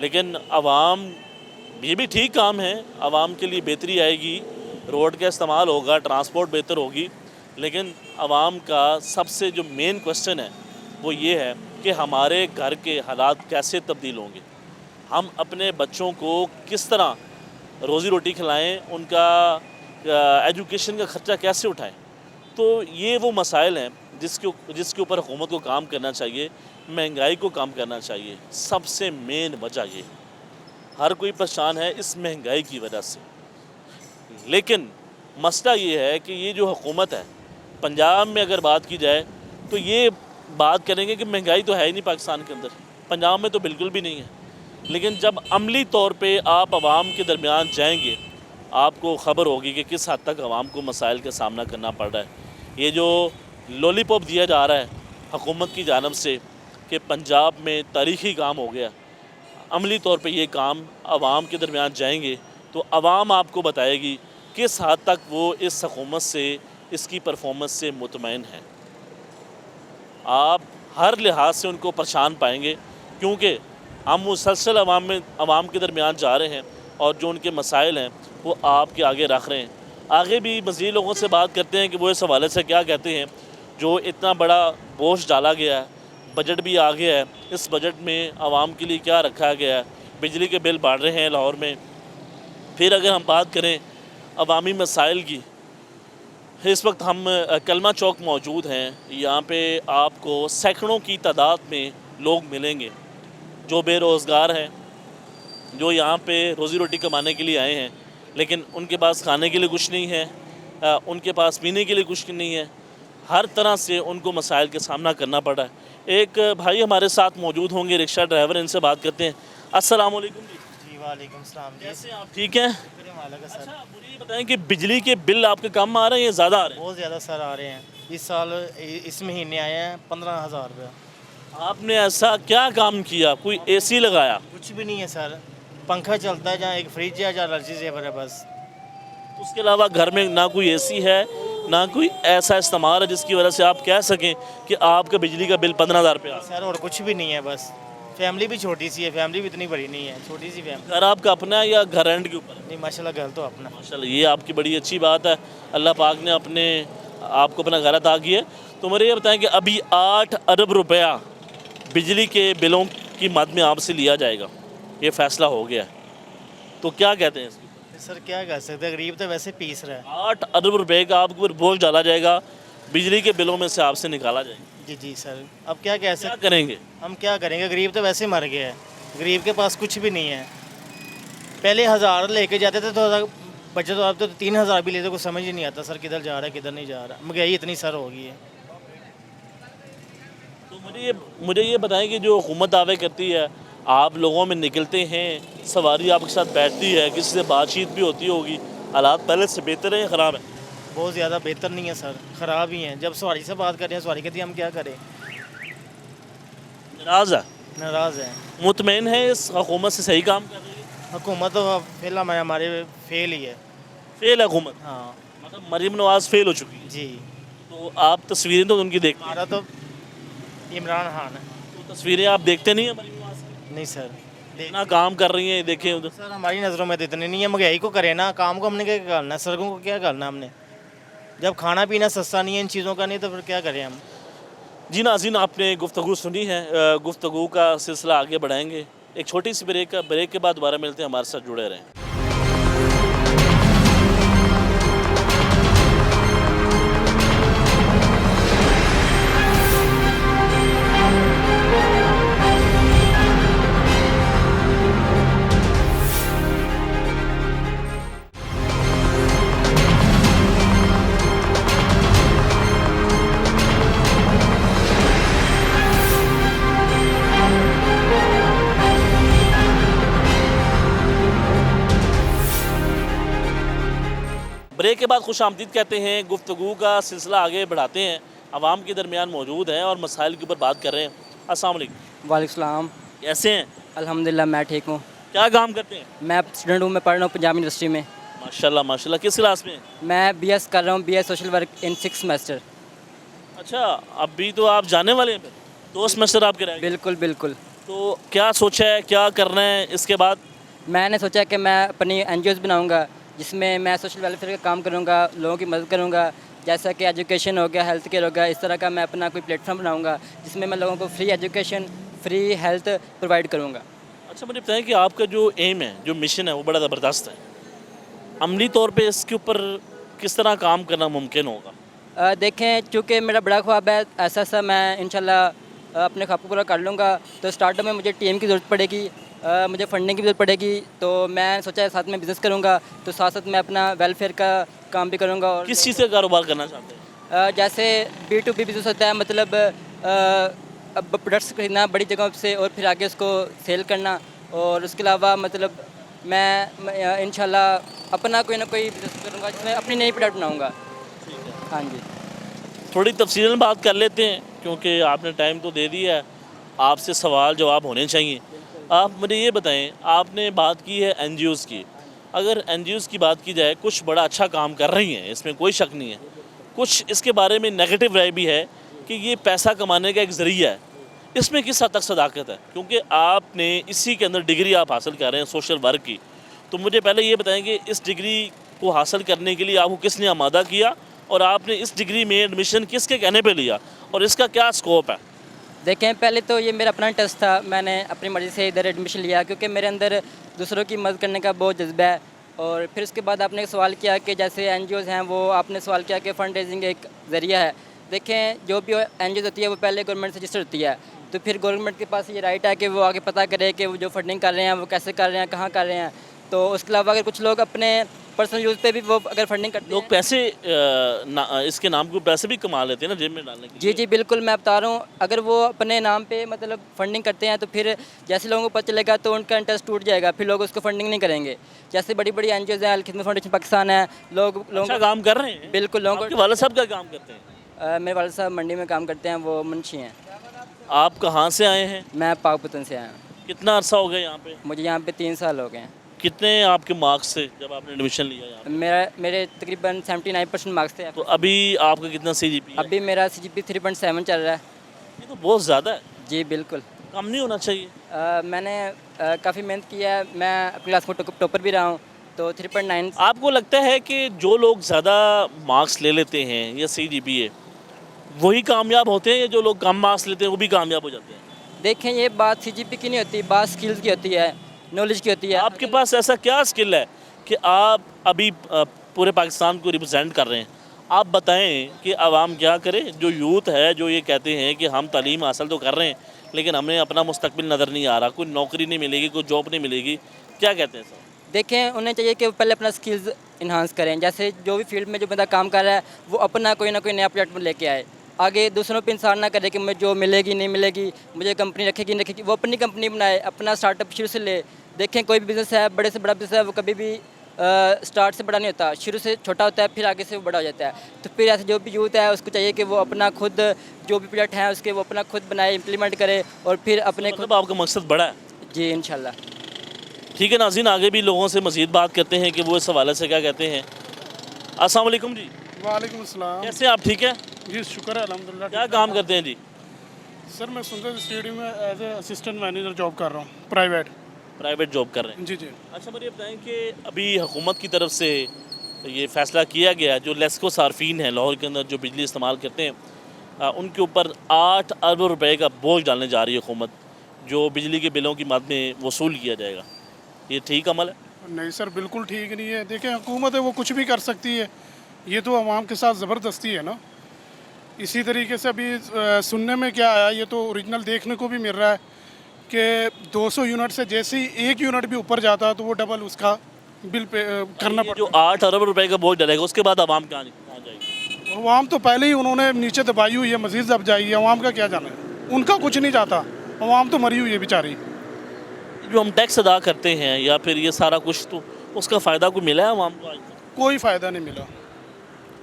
लेकिन आवाम, ये भी ठीक काम है, आवाम के लिए बेहतरी आएगी, रोड का इस्तेमाल होगा, ट्रांसपोर्ट बेहतर होगी, लेकिन आवाम का सबसे जो मेन क्वेश्चन है वो ये है कि हमारे घर के हालात कैसे तब्दील होंगे, हम अपने बच्चों को किस तरह रोज़ी रोटी खिलाएं, उनका एजुकेशन का ख़र्चा कैसे उठाएं। तो ये वो मसाइल हैं जिसके ऊपर हुकूमत को काम करना चाहिए, महंगाई को कम करना चाहिए। सबसे मेन वजह ये, हर कोई परेशान है इस महंगाई की वजह से, लेकिन मसला ये है कि ये जो हुकूमत है, पंजाब में अगर बात की जाए तो ये बात करेंगे कि महंगाई तो है ही नहीं पाकिस्तान के अंदर, पंजाब में तो बिल्कुल भी नहीं है, लेकिन जब अमली तौर पे आप आवाम के दरमियान जाएंगे आपको ख़बर होगी कि किस हद तक आवाम को मसाइल का सामना करना पड़ रहा है। ये जो लॉलीपॉप दिया जा रहा है हुकूमत की जानब से कि पंजाब में तारीख़ी काम हो गया, अमली तौर पे ये काम आवाम के दरमियान जाएंगे तो आवाम आपको बताएगी किस हद तक वो इस हुकूमत से, इसकी परफॉर्मेंस से मुतमईन है। आप हर लिहाज से उनको परेशान पाएंगे क्योंकि हम मुसलसल आवाम के दरमियान जा रहे हैं और जो उनके मसाइल हैं वो आपके आगे रख रहे हैं। आगे भी मज़ीद लोगों से बात करते हैं कि वो इस हवाले से क्या कहते हैं। जो इतना बड़ा बोझ डाला गया है, बजट भी आ गया है, इस बजट में आवाम के लिए क्या रखा गया है, बिजली के बिल बढ़ रहे हैं लाहौर में। फिर अगर हम बात करें अवामी मसाइल की, इस वक्त हम कलमा चौक मौजूद हैं, यहाँ पे आपको सैकड़ों की तादाद में लोग मिलेंगे जो बेरोज़गार हैं, जो यहाँ पे रोज़ी रोटी कमाने के लिए आए हैं, लेकिन उनके पास खाने के लिए कुछ नहीं है, उनके पास पीने के लिए कुछ नहीं है, हर तरह से उनको मसाइल का सामना करना पड़ रहा है। एक भाई हमारे साथ मौजूद होंगे, रिक्शा ड्राइवर, इनसे बात करते हैं। अस्सलाम वालेकुम जी। वालेकुम सलाम जी। कैसे आप, ठीक हैं? सर अच्छा, मुझे ये बताएं कि बिजली के बिल आपके कम आ रहे हैं या ज़्यादा आ रहे हैं? बहुत ज़्यादा सर आ रहे हैं। इस साल इस महीने आए हैं 15,000 रुपये। आपने ऐसा क्या काम किया? कोई एसी लगाया? कुछ भी नहीं है सर, पंखा चलता है, जहाँ एक फ्रिज है, जहाँ एलर्जी सेवर है बस। उसके अलावा घर में ना कोई एसी है, ना कोई ऐसा इस्तेमाल है जिसकी वजह से आप कह सकें कि आपका बिजली का बिल 15,000 रुपये आ रहा है? सर और कुछ भी नहीं है, बस फैमिली भी छोटी सी है, फैमिली भी इतनी बड़ी नहीं है, छोटी सी फैमिली। घर आपका अपना है या घर रेंट के ऊपर है? नहीं माशाल्लाह घर तो अपना। माशाल्लाह, ये आपकी बड़ी अच्छी बात है, अल्लाह पाक ने आपको अपना घर अता किया। तो मुझे ये बताएं कि अभी 8 अरब रुपया बिजली के बिलों की मद में आपसे लिया जाएगा, ये फ़ैसला हो गया है, तो क्या कहते हैं इसको? सर क्या कर सकते हैं, गरीब तो वैसे पीस रहा है। 8 अरब रुपये का आपके ऊपर बोझ डाला जाएगा, बिजली के बिलों में से आपसे निकाला जाएगा। जी जी सर, अब क्या कह क्या सकते, करेंगे? हम क्या करेंगे, गरीब तो वैसे मर गया है, गरीब के पास कुछ भी नहीं है। पहले 1000 लेके जाते थे तो बचत, अब तो 3000 भी लेते, को समझ ही नहीं आता सर किधर जा रहा है किधर नहीं जा रहा, महंगाई इतनी सर हो गई है। तो मुझे ये बताएं कि जो हुकूमत दावे करती है, आप लोगों में निकलते हैं, सवारी आपके साथ बैठती है, किसी से बातचीत भी होती होगी, हालात पहले से बेहतर है या ख़राब है? बहुत ज़्यादा बेहतर नहीं है सर, ख़राब ही हैं। जब सवारी से बात कर रहे हैं, सवारी कहती है हम क्या करें, नाराज़ है, नाराज़ हैं। मुतमईन है इस हुकूमत से, सही काम कर रही है? हुकूमत तो फिलहाल हमारे फेल ही है। फेल है हुकूमत, हाँ मतलब मरीम नवाज़ फेल हो चुकी है। जी, तो आप तस्वीरें तो उनकी देखते हैं? हमारा तो इमरान खान है। तो तस्वीरें आप देखते नहीं हैं मरीम नवाज़ की? नहीं सर, ना काम कर रही हैं, देखें उधर। सर हमारी नज़रों में तो इतने नहीं है, महंगाई को करें ना, काम को हमने क्या करना है, सड़कों को क्या करना हमने, जब खाना पीना सस्ता नहीं है इन चीज़ों का नहीं तो फिर क्या करें हम। जी नाज़रीन, आपने गुफ्तगू सुनी है, गुफ्तगू का सिलसिला आगे बढ़ाएंगे। एक छोटी सी ब्रेक के बाद दोबारा मिलते हैं, हमारे साथ जुड़े रहें। ब्रेक के बाद खुश आमदीद कहते हैं, गुफ्तगू का सिलसिला आगे बढ़ाते हैं, आवाम के दरमियान मौजूद हैं और मसाइल के ऊपर बात कर रहे हैं। अस्सलाम वालेकुम। वालेकुम सलाम। कैसे हैं? अल्हम्दुलिल्लाह मैं ठीक हूँ। क्या काम करते हैं? मैं स्टूडेंट हूँ, मैं पढ़ रहा हूँ पंजाब यूनिवर्सिटी में। माशाल्लाह माशाल्लाह। किस क्लास में? मैं बीएस कर रहा हूँ, BS social work in 6 semester. अच्छा, अभी तो आप जाने वाले हैं, फिर 2 सेमेस्टर आपके रह गए। बिल्कुल बिल्कुल। तो क्या सोचा है, क्या करना है इसके बाद? मैंने सोचा कि मैं अपनी एनजीओज़ बनाऊँगा जिसमें मैं सोशल वेलफेयर का काम करूँगा, लोगों की मदद करूँगा, जैसा कि एजुकेशन हो गया, हेल्थ केयर हो गया। इस तरह का मैं अपना कोई प्लेटफॉर्म बनाऊँगा जिसमें मैं लोगों को free education, free health provide करूँगा। अच्छा, मुझे बताएं कि आपका जो एम है, जो मिशन है, वो बड़ा ज़बरदस्त है। अमली तौर पे इसके ऊपर किस तरह काम करना मुमकिन होगा? देखें, चूँकि मेरा बड़ा ख्वाब है, ऐसा मैं इंशाल्लाह अपने ख्वाब को पूरा कर लूँगा। तो स्टार्टअप में मुझे टीम की ज़रूरत पड़ेगी, मुझे फंडिंग की ज़रूरत पड़ेगी। तो मैं सोचा है साथ में बिज़नेस करूँगा, तो साथ साथ मैं अपना वेलफेयर का काम भी करूँगा। और किस चीज़ का कारोबार करना चाहते हैं? जैसे B2B बिज़नेस होता है, मतलब अब प्रोडक्ट्स खरीदना बड़ी जगहों से और फिर आगे उसको सेल करना। और उसके अलावा मतलब मैं इंशाल्लाह अपना कोई ना कोई बिज़नेस करूँगा जिसमें अपनी नई प्रोडक्ट बनाऊँगा। हाँ जी। थोड़ी तफसीलन बात कर लेते हैं, क्योंकि आपने टाइम तो दे दिया है, आपसे सवाल जवाब होने चाहिए। आप मुझे ये बताएं, आपने बात की है एनजीओज़ की। अगर एनजीओज़ की बात की जाए, कुछ बड़ा अच्छा काम कर रही हैं, इसमें कोई शक नहीं है। कुछ इसके बारे में नेगेटिव राय भी है कि ये पैसा कमाने का एक ज़रिया है। इसमें किस हद तक सदाकत है? क्योंकि आपने इसी के अंदर डिग्री आप हासिल कर रहे हैं सोशल वर्क की। तो मुझे पहले ये बताएं कि इस डिग्री को हासिल करने के लिए आपको किसने आमादा किया और आपने इस डिग्री में एडमिशन किसके कहने पे लिया और इसका क्या स्कोप है? देखें, पहले तो ये मेरा अपना टेस्ट था, मैंने अपनी मर्ज़ी से इधर एडमिशन लिया क्योंकि मेरे अंदर दूसरों की मदद करने का बहुत जज्बा है। और फिर उसके बाद आपने एक सवाल किया कि जैसे एनजीओज़ हैं, वो आपने सवाल किया कि फ़ंड रेजिंग एक ज़रिया है। देखें, जो भी एनजीओज़ होती है वो पहले गवर्नमेंट से रजिस्टर होती है, तो फिर गवर्नमेंट के पास ये राइट है कि वो आगे पता करे कि वो जो फंडिंग कर रहे हैं वो कैसे कर रहे हैं, कहाँ कर रहे हैं। तो उसके अलावा अगर कुछ लोग अपने पर्सनल यूज़ पे भी वो अगर फंडिंग करते लोग हैं, पैसे इसके नाम को पैसे भी कमा लेते हैं ना, जेब में डालने के लिए। जी बिल्कुल, मैं बता रहा हूँ, अगर वो अपने नाम पे मतलब फंडिंग करते हैं तो फिर जैसे लोगों को पता चलेगा तो उनका इंटरेस्ट टूट जाएगा, फिर लोग उसको फंडिंग नहीं करेंगे। जैसे बड़ी बड़ी एनजीओज़ हैं, अल खिदमत फाउंडेशन पाकिस्तान है, लोगों अच्छा काम कर रहे हैं। बिल्कुल लोगों आपके वाले साहब क्या काम करते हैं? को मेरे वाले साहब मंडी में काम करते हैं, वो मुंशी हैं। आप कहाँ से आए हैं? मैं पाकपतन से आया हूँ। कितना अरसा हो गया यहाँ पे? मुझे यहाँ पे 3 साल हो गए हैं। कितने आपके मार्क्स थे जब आपने एडमिशन लिया यहाँ पे? मेरे तकरीबन 79% मार्क्स थे। तो अभी आपका कितना CGPA है? अभी मेरा CGPA 3.7 चल रहा है। ये तो बहुत ज़्यादा है, जी बिल्कुल। कम नहीं होना चाहिए। मैंने काफ़ी मेहनत की है, मैं अपनी क्लास में टॉपर भी रहा हूँ, तो 3.9। आपको लगता है कि जो लोग ज़्यादा मार्क्स ले लेते हैं या CGPA वही कामयाब होते हैं, या जो लोग कम मार्क्स लेते हैं वो भी कामयाब हो जाते हैं? देखें, ये बात CGPA की नहीं होती, बात स्किल्स की होती है, नॉलेज की होती है। आपके पास ऐसा क्या स्किल है कि आप अभी पूरे पाकिस्तान को रिप्रेजेंट कर रहे हैं? आप बताएं कि आवाम क्या करे, जो यूथ है जो ये कहते हैं कि हम तालीम हासिल तो कर रहे हैं लेकिन हमें अपना मुस्तकबिल नज़र नहीं आ रहा, कोई नौकरी नहीं मिलेगी, कोई जॉब नहीं मिलेगी, क्या कहते हैं सर? देखें, उन्हें चाहिए कि वो पहले अपना स्किल्स इन्हांस करें। जैसे जो भी फील्ड में जो बंदा काम कर रहा है वो अपना कोई ना कोई नया प्रोजेक्ट लेके आए, आगे दूसरों पे इंसान ना करे कि मुझे जो मिलेगी नहीं मिलेगी, मुझे कंपनी रखेगी नहीं रखेगी। वो अपनी कंपनी बनाए, अपना स्टार्टअप शुरू से ले। देखें, कोई भी बिज़नेस है, बड़े से बड़ा बिज़नेस है, वो कभी भी स्टार्ट से बड़ा नहीं होता, शुरू से छोटा होता है, फिर आगे से वो बड़ा हो जाता है। तो फिर ऐसे जो भी यूथ है उसको चाहिए कि वो अपना खुद जो भी प्रोजेक्ट हैं उसके वो अपना खुद बनाए, इम्प्लीमेंट करे और फिर अपने खुद। मतलब आपका मकसद बड़ा है। जी इंशाल्लाह। ठीक है नाज़रीन, आगे भी लोगों से मज़ीद बात करते हैं कि वो इस हवाले से क्या कहते हैं। अस्सलाम वालेकुम जी। वालेकुम सलाम। कैसे आप? ठीक है जी शुक्र है अल्हम्दुलिल्लाह। क्या काम करते हैं जी? सर मैं सुंदर स्टेडियम में as a assistant manager job कर रहा हूँ प्राइवेट। प्राइवेट जॉब कर रहे हैं। जी जी। अच्छा मुझे बताएं कि अभी हुकूमत की तरफ से ये फ़ैसला किया गया जो लेस्को सार्फिन हैं लाहौर के अंदर जो बिजली इस्तेमाल करते हैं उनके ऊपर 8 अरब रुपए का बोझ डालने जा रही है हुकूमत, जो बिजली के बिलों की मद में वसूल किया जाएगा। ये ठीक अमल है? नहीं सर, बिल्कुल ठीक नहीं है। देखें, हुकूमत है वो कुछ भी कर सकती है, ये तो आवाम के साथ ज़बरदस्ती है ना। इसी तरीके से अभी सुनने में क्या आया, ये तो ओरिजिनल देखने को भी मिल रहा है कि 200 यूनिट से जैसे ही 1 यूनिट भी ऊपर जाता है तो वो डबल उसका बिल पे करना ये जो पड़ता 8 अरब रुपए का बोझ डलेगा उसके बाद आवाम कहाँ जाएगी? है। आवाम तो पहले ही उन्होंने नीचे दबाई हुई है, मजीद दब जाएगी। आवाम का क्या जाना है, उनका कुछ नहीं जाता, आवाम तो मरी हुई है बेचारी। जो हम टैक्स अदा करते हैं या फिर ये सारा कुछ, तो उसका फ़ायदा कोई मिला है आवाम को आज तक? कोई फ़ायदा नहीं मिला,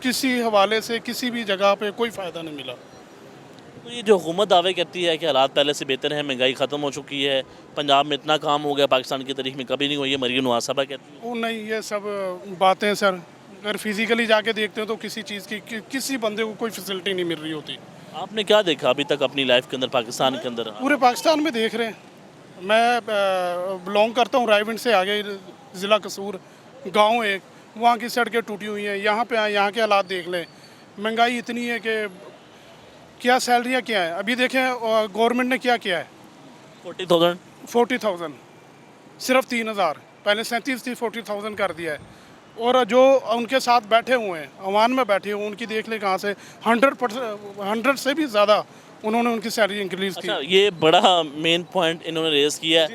किसी हवाले से किसी भी जगह पे कोई फ़ायदा नहीं मिला। तो ये जो हुकूमत दावे करती है कि हालात पहले से बेहतर हैं, महंगाई ख़त्म हो चुकी है, पंजाब में इतना काम हो गया पाकिस्तान की तारीख में कभी नहीं हुई है, मरीम नवाज साहबा कहती है। वो नहीं, ये सब बातें सर, अगर फिजिकली जाके देखते हो तो किसी चीज़ की किसी बंदे को कोई फैसिलिटी नहीं मिल रही होती। आपने क्या देखा अभी तक अपनी लाइफ के अंदर पाकिस्तान के अंदर? पूरे पाकिस्तान में देख रहे हैं। मैं बिलोंग करता हूँ रायविंड से, आगे ज़िला कसूर गांव एक, वहाँ की सड़कें टूटी हुई हैं। यहाँ पे आए, यहाँ के हालात देख लें। महंगाई इतनी है कि क्या सैलरियाँ क्या है। अभी देखें गवर्नमेंट ने क्या किया है, 40,000 सिर्फ 3,000, पहले 37 थी, 40,000 कर दिया है। और जो उनके साथ बैठे हुए हैं, अवान में बैठे हुए, उनकी देख ले कहाँ से 100 से भी ज़्यादा उन्होंने उनकी सैलरी इंक्रीज़ की। अच्छा, ये बड़ा मेन पॉइंट इन्होंने रेज़ किया है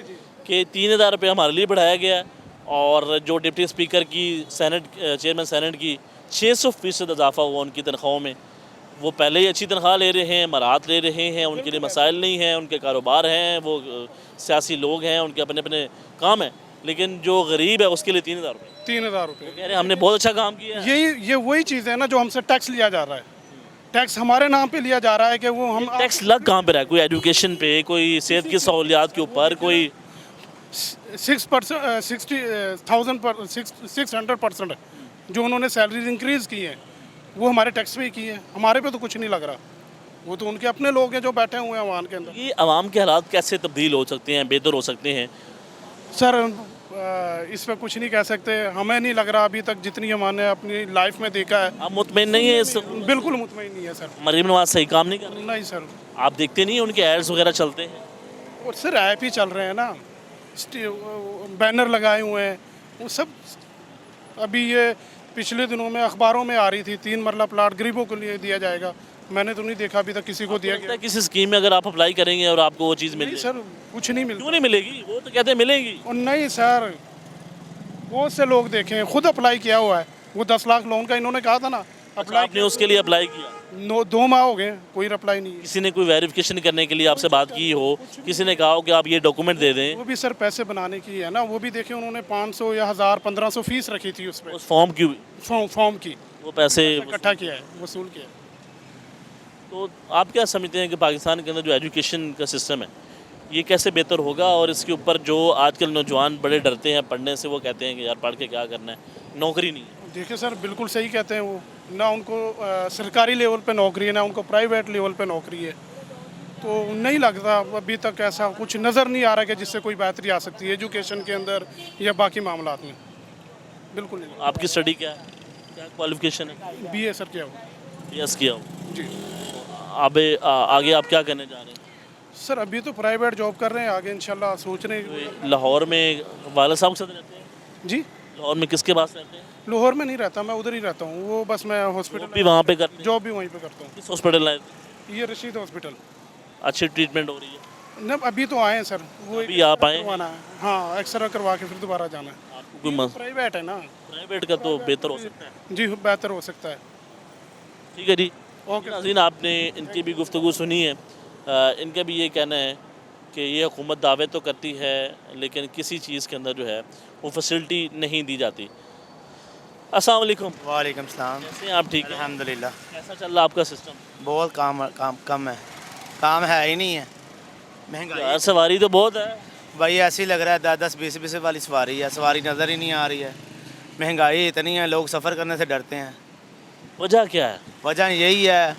कि 3,000 रुपये हमारे लिए बढ़ाया गया है और जो डिप्टी स्पीकर की सेनेट चेयरमैन सेनेट की 600% इजाफा हुआ उनकी तनख्वाहों में। वो पहले ही अच्छी तनख्वाह ले रहे हैं, मराहत ले रहे हैं, उनके लिए मसाइल नहीं हैं, उनके कारोबार हैं, वो सियासी लोग हैं, उनके अपने अपने काम हैं, लेकिन जो गरीब है उसके लिए 3,000 रुपये। 3,000 रुपये। कह रहे हमने बहुत अच्छा काम किया है। ये वही चीज़ है ना जो हमसे टैक्स लिया जा रहा है। टैक्स हमारे नाम पे लिया जा रहा है कि वो हम टैक्स लग कहाँ पे रहा है? कोई एजुकेशन पे, कोई सेहत की सहूलियात के ऊपर, कोई 600% जो उन्होंने सैलरी इंक्रीज़ की है वो हमारे टैक्स पे ही की है। हमारे पे तो कुछ नहीं लग रहा, वो तो उनके अपने लोग हैं जो बैठे हुए हैं आवाम के अंदर। ये आवाम के हालात कैसे तब्दील हो सकते हैं, बेहतर हो सकते हैं? सर इस पर कुछ नहीं कह सकते, हमें नहीं लग रहा अभी तक जितनी हमने अपनी लाइफ में देखा है। आप मुतमईन नहीं है इस? बिल्कुल मुतमईन नहीं है सर। मरीम नवाज सही काम नहीं कर रही? नहीं सर। आप देखते नहीं हैं उनके एड्स वगैरह चलते हैं? और सर ऐप ही चल रहे हैं ना, बैनर लगाए हुए हैं वो सब। अभी ये पिछले दिनों में अखबारों में आ रही थी 3 मरला प्लाट गरीबों को लिए दिया जाएगा। मैंने तो नहीं देखा अभी तक किसी को दिया गया। किसी स्कीम में अगर आप अप्लाई करेंगे और आपको वो चीज़ मिल नहीं जाए? सर, कुछ नहीं मिलता। क्यों नहीं मिलेगी? वो तो कहते हैं मिलेगी। और नहीं सर, बहुत से लोग देखे हैं, खुद अप्लाई किया हुआ है। वो 10 लाख लोन का इन्होंने कहा था ना, अच्छा, आपने उसके लिए अप्लाई किया? 2 माह हो गए, कोई रिप्लाई नहीं है। किसी ने कोई वेरिफिकेशन करने के लिए आपसे बात की हो, किसी ने कहा हो कि आप ये डॉक्यूमेंट दे दें? वो भी सर पैसे बनाने की है ना, वो भी देखे उन्होंने 500 या 1000 1500 फीस रखी थी उस पर, उस फॉर्म की फॉर्म की वो पैसे इकट्ठा किया है, वसूल किया है। तो आप क्या समझते हैं कि पाकिस्तान के अंदर जो एजुकेशन का सिस्टम है ये कैसे बेहतर होगा? और इसके ऊपर जो आजकल नौजवान बड़े डरते हैं पढ़ने से, वो कहते हैं कि यार पढ़ के क्या करना है, नौकरी नहीं है। देखिए सर, बिल्कुल सही कहते हैं वो, ना उनको सरकारी लेवल पे नौकरी है, ना उनको प्राइवेट लेवल पे नौकरी है। तो नहीं लगता अभी तक ऐसा कुछ नज़र नहीं आ रहा कि जिससे कोई बेहतरी आ सकती है एजुकेशन के अंदर या बाकी मामलात में। बिल्कुल नहीं। आपकी स्टडी क्या है, क्या क्वालिफिकेशन है? BA सर किया हुआ। यस किया हो। जी आगे आप क्या करने जा रहे हैं? सर, अभी तो प्राइवेट जॉब कर रहे हैं, आगे इंशाल्लाह सोच रहे हैं। लाहौर में वाला साहब के साथ रहते हैं? जी, लाहौर में किसके पास रहते हैं? लाहौर में नहीं रहता मैं, उधर ही रहता हूँ। वो बस मैं भी हॉस्पिटल वहाँ पे करते हैं? जॉब भी वहीं पे करता हूँ। किस हॉस्पिटल आए? ये रशीद हॉस्पिटल। अच्छी ट्रीटमेंट हो रही है? न अभी तो आए हैं सर, वो अभी आप आए? करवाना है। हाँ, एक्सरे करवा के फिर दोबारा जाना है। आपको कोई प्राइवेट है ना। प्राइवेट का तो बेहतर हो सकता है। जी, बेहतर हो सकता है। ठीक है जी। ओके। नाज़रीन, आपने इनकी भी गुफ्तगू सुनी है। इनका भी ये कहना है कि ये हुकूमत दावे तो करती है लेकिन किसी चीज़ के अंदर जो है वो फैसिलिटी नहीं दी जाती। अस्सलाम वालेकुम। वालेकुम सलाम। कैसे हैं आप? ठीक है, अल्हम्दुलिल्लाह। कैसा चल रहा आपका सिस्टम? बहुत काम कम है, काम है ही नहीं है। महंगाई यार सवारी तो बहुत है। भाई ऐसे ही लग रहा है 10-10 20-20 वाली सवारी है, सवारी नज़र ही नहीं आ रही है। महंगाई इतनी है, लोग सफ़र करने से डरते हैं। वजह क्या है? वजह यही है,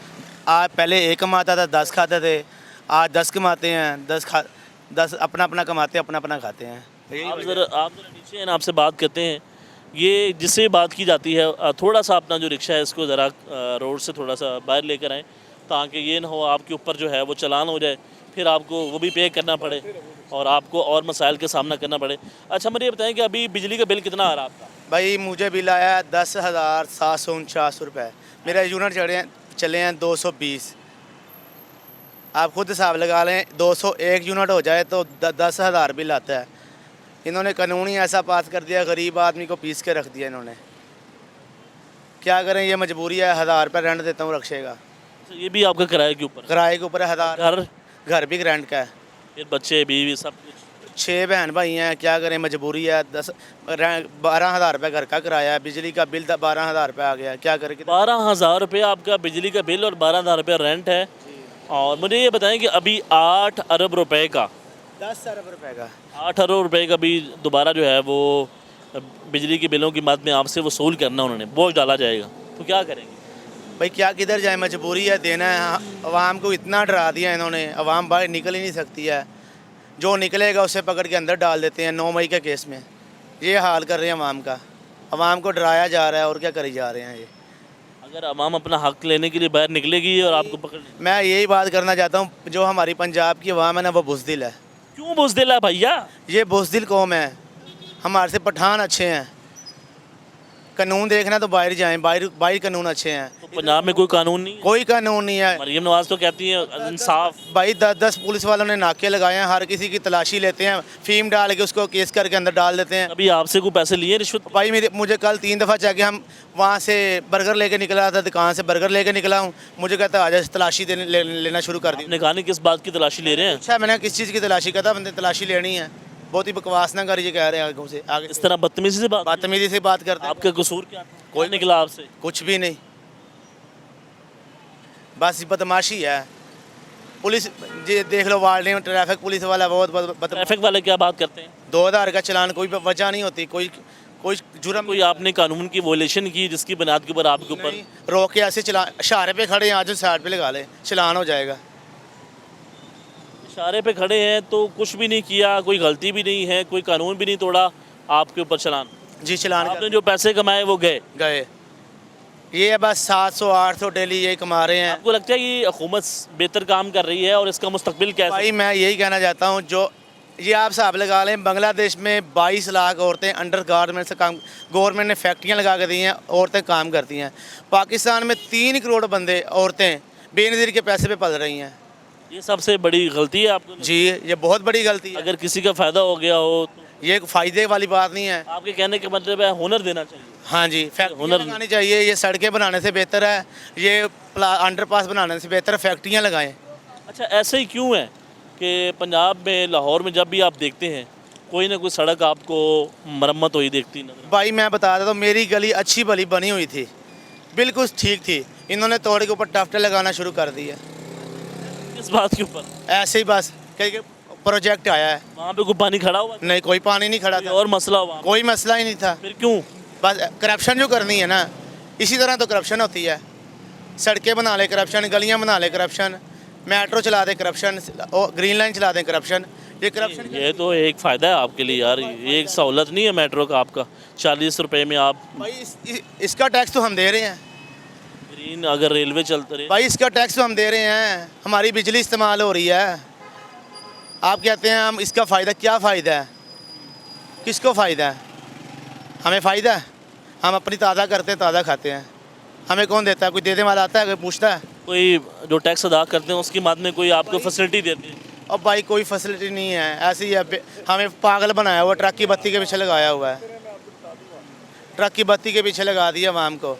आज पहले 1 कमाता था 10 खाते थे, आज 10 कमाते हैं, 10 अपना अपना कमाते हैं, अपना अपना खाते हैं। आप ज़रा नीचे हैं, आपसे बात करते हैं। ये जिससे बात की जाती है, थोड़ा सा अपना जो रिक्शा है इसको ज़रा रोड से थोड़ा सा बाहर लेकर आएँ, ताकि ये ना हो आपके ऊपर जो है वो चालान हो जाए, फिर आपको वो भी पे करना पड़े और आपको और मसाइल का सामना करना पड़े। अच्छा मुझे ये बताएं कि अभी बिजली का बिल कितना आ रहा है आपका? भाई मुझे बिल आया 10,749 रुपये, मेरा यूनिट चले हैं 220। आप खुद हिसाब लगा लें, 201 यूनिट हो जाए तो 10,000 बिल आता है। इन्होंने कानून ही ऐसा पास कर दिया, गरीब आदमी को पीस के रख दिया इन्होंने। क्या करें, ये मजबूरी है। 1000 रुपये रेंट देता हूँ रक्शे का। अच्छा, ये भी आपका किराए के ऊपर? किराए के ऊपर है 1000। घर भी रेंट का है, फिर बच्चे बीवी सब कुछ? 6 बहन भाई हैं, क्या करें, मजबूरी है। 12,000 रुपये घर का किराया है, बिजली का बिल 12,000 रुपये आ गया, क्या करें। 12,000 रुपये आपका बिजली का बिल और 12,000 रुपये रेंट है। और मुझे ये बताएं कि अभी 8 अरब रुपए का, 10 अरब रुपये का, 8 अरब रुपए का भी दोबारा जो है वो बिजली के बिलों की मद में आपसे वसूल करना, उन्होंने बोझ डाला जाएगा, तो क्या करेंगे? भाई क्या किधर जाए, मजबूरी है, देना है। अवाम को इतना डरा दिया इन्होंने, अवाम बाहर निकल ही नहीं सकती है। जो निकलेगा उसे पकड़ के अंदर डाल देते हैं 9 मई के केस में। ये हाल कर रहे हैं अवाम का, अवाम को डराया जा रहा है और क्या करे जा रहे हैं ये। अगर अवाम अपना हक लेने के लिए बाहर निकलेगी और आपको पकड़ लेगी? मैं यही बात करना चाहता हूँ, जो हमारी पंजाब की अवाम है ना, वो बुज़दिल है। क्यों बुज़दिल है भैया? ये बुज़दिल कौम है, हमारे से पठान अच्छे हैं। कानून देखना तो बाहर जाएं, बाहर कानून अच्छे हैं। तो पंजाब में कोई कानून नहीं है? कोई कानून नहीं है। मरियम नवाज तो कहती है इंसाफ। भाई 10 पुलिस वालों ने नाके लगाए हैं, हर किसी की तलाशी लेते हैं, फीम डाल के उसको केस करके अंदर डाल देते हैं। अभी आपसे कोई पैसे लिए रिश्वत? भाई मुझे कल 3 दफ़ा चाहिए, हम वहाँ से बर्गर लेके निकला था, दुकान से बर्गर लेके निकला हूँ, मुझे कहता आजा तलाशी लेना शुरू कर दी। आपने कहा नहीं किस बात की तलाशी ले रहे हैं? अच्छा, मैंने किस चीज़ की तलाशी कहता, बंदे तलाशी लेनी है। बहुत ही बकवास ना करिए, कह रहे हैं आगे से आगे। इस तरह बदतमीजी से बदतमीजी से बात करते हैं। आपका कसूर क्या था? कोई निकला आपसे? कुछ भी नहीं, बस बदमाशी है। पुलिस ये देख लो, वार्ड में ट्रैफिक पुलिस वाला बहुत ट्रैफिक वाले क्या बात करते हैं? 2000 का चलान, कोई वजह नहीं होती, कोई जुर्म। कोई आपने कानून की वोलेशन की जिसकी बुनियाद के ऊपर आपके ऊपर रोक के ऐसे चलान, इशारे पे खड़े हैं, आज साइड पे लगा ले, चलान हो जाएगा। इशारे पे खड़े हैं तो कुछ भी नहीं किया, कोई गलती भी नहीं है, कोई कानून भी नहीं तोड़ा, आपके ऊपर चलान? जी, चलान आपने जो पैसे कमाए वो गए। ये है बस 700-800 डेली यही कमा रहे हैं। आपको लगता है कि हुकूमत बेहतर काम कर रही है और इसका मुस्तकबिल कैसा? भाई मैं यही कहना चाहता हूँ, जो ये आप हिसाब लगा लें, बांग्लादेश में 22 लाख औरतें अंडर गारमेंट से काम, गवर्नमेंट ने फैक्ट्रियाँ लगा के दी हैं, औरतें काम करती हैं। पाकिस्तान में 3 करोड़ बंदे औरतें बेनज़ीर के पैसे पे पल रही हैं। ये सबसे बड़ी गलती है आपको? जी, ये बहुत बड़ी गलती है। अगर किसी का फ़ायदा हो गया हो तो ये फ़ायदे वाली बात नहीं है। आपके कहने का मतलब है हुनर देना चाहिए। हाँ जी, फैक्ट्रियाँ हुनर लगानी चाहिए। ये सड़कें बनाने से बेहतर है, ये अंडरपास बनाने से बेहतर है फैक्ट्रियाँ लगाएं। अच्छा, ऐसे ही क्यों है कि पंजाब में, लाहौर में जब भी आप देखते हैं कोई ना कोई सड़क आपको मरम्मत हुई देखती नजर? भाई मैं बता देता हूँ, मेरी गली अच्छी भली बनी हुई थी, बिल्कुल ठीक थी, इन्होंने तोड़ के ऊपर टाफ्टे लगाना शुरू कर दिए। किस बात के ऊपर? ऐसे ही बस कहीं प्रोजेक्ट आया है, वहाँ पे कोई पानी खड़ा हुआ? नहीं कोई पानी नहीं खड़ा कोई था, और मसला हुआ? कोई मसला ही नहीं था। फिर क्यों? बस करप्शन जो करनी है ना, इसी तरह तो करप्शन होती है। सड़कें बना ले करप्शन, गलियां बना ले करप्शन, मेट्रो चला दे करप्शन, ग्रीन लाइन चला दें करप्शन। ये करप्शन ये तो एक फ़ायदा है आपके लिए यार, ये एक सहूलत नहीं है मेट्रो का आपका। 40 रुपए में आप भाई इसका टैक्स तो हम दे रहे हैं। ग्रीन अगर रेलवे चलते रहे, भाई इसका टैक्स तो हम दे रहे हैं, हमारी बिजली इस्तेमाल हो रही है। आप कहते हैं हम इसका फ़ायदा, क्या फ़ायदा है, किसको फ़ायदा है? हमें फ़ायदा है, हम अपनी ताज़ा करते हैं, ताज़ा खाते हैं। हमें कौन देता है? कोई देने वाला आता है, कोई पूछता है? कोई जो टैक्स अदा करते हैं उसकी मद में कोई आपको फैसिलिटी देते हैं? और भाई कोई फैसिलिटी नहीं है, ऐसे ही है। हमें पागल बनाया हुआ, ट्रक की बत्ती के पीछे लगाया हुआ है, ट्रक की बत्ती के पीछे लगा दिया आवाम को।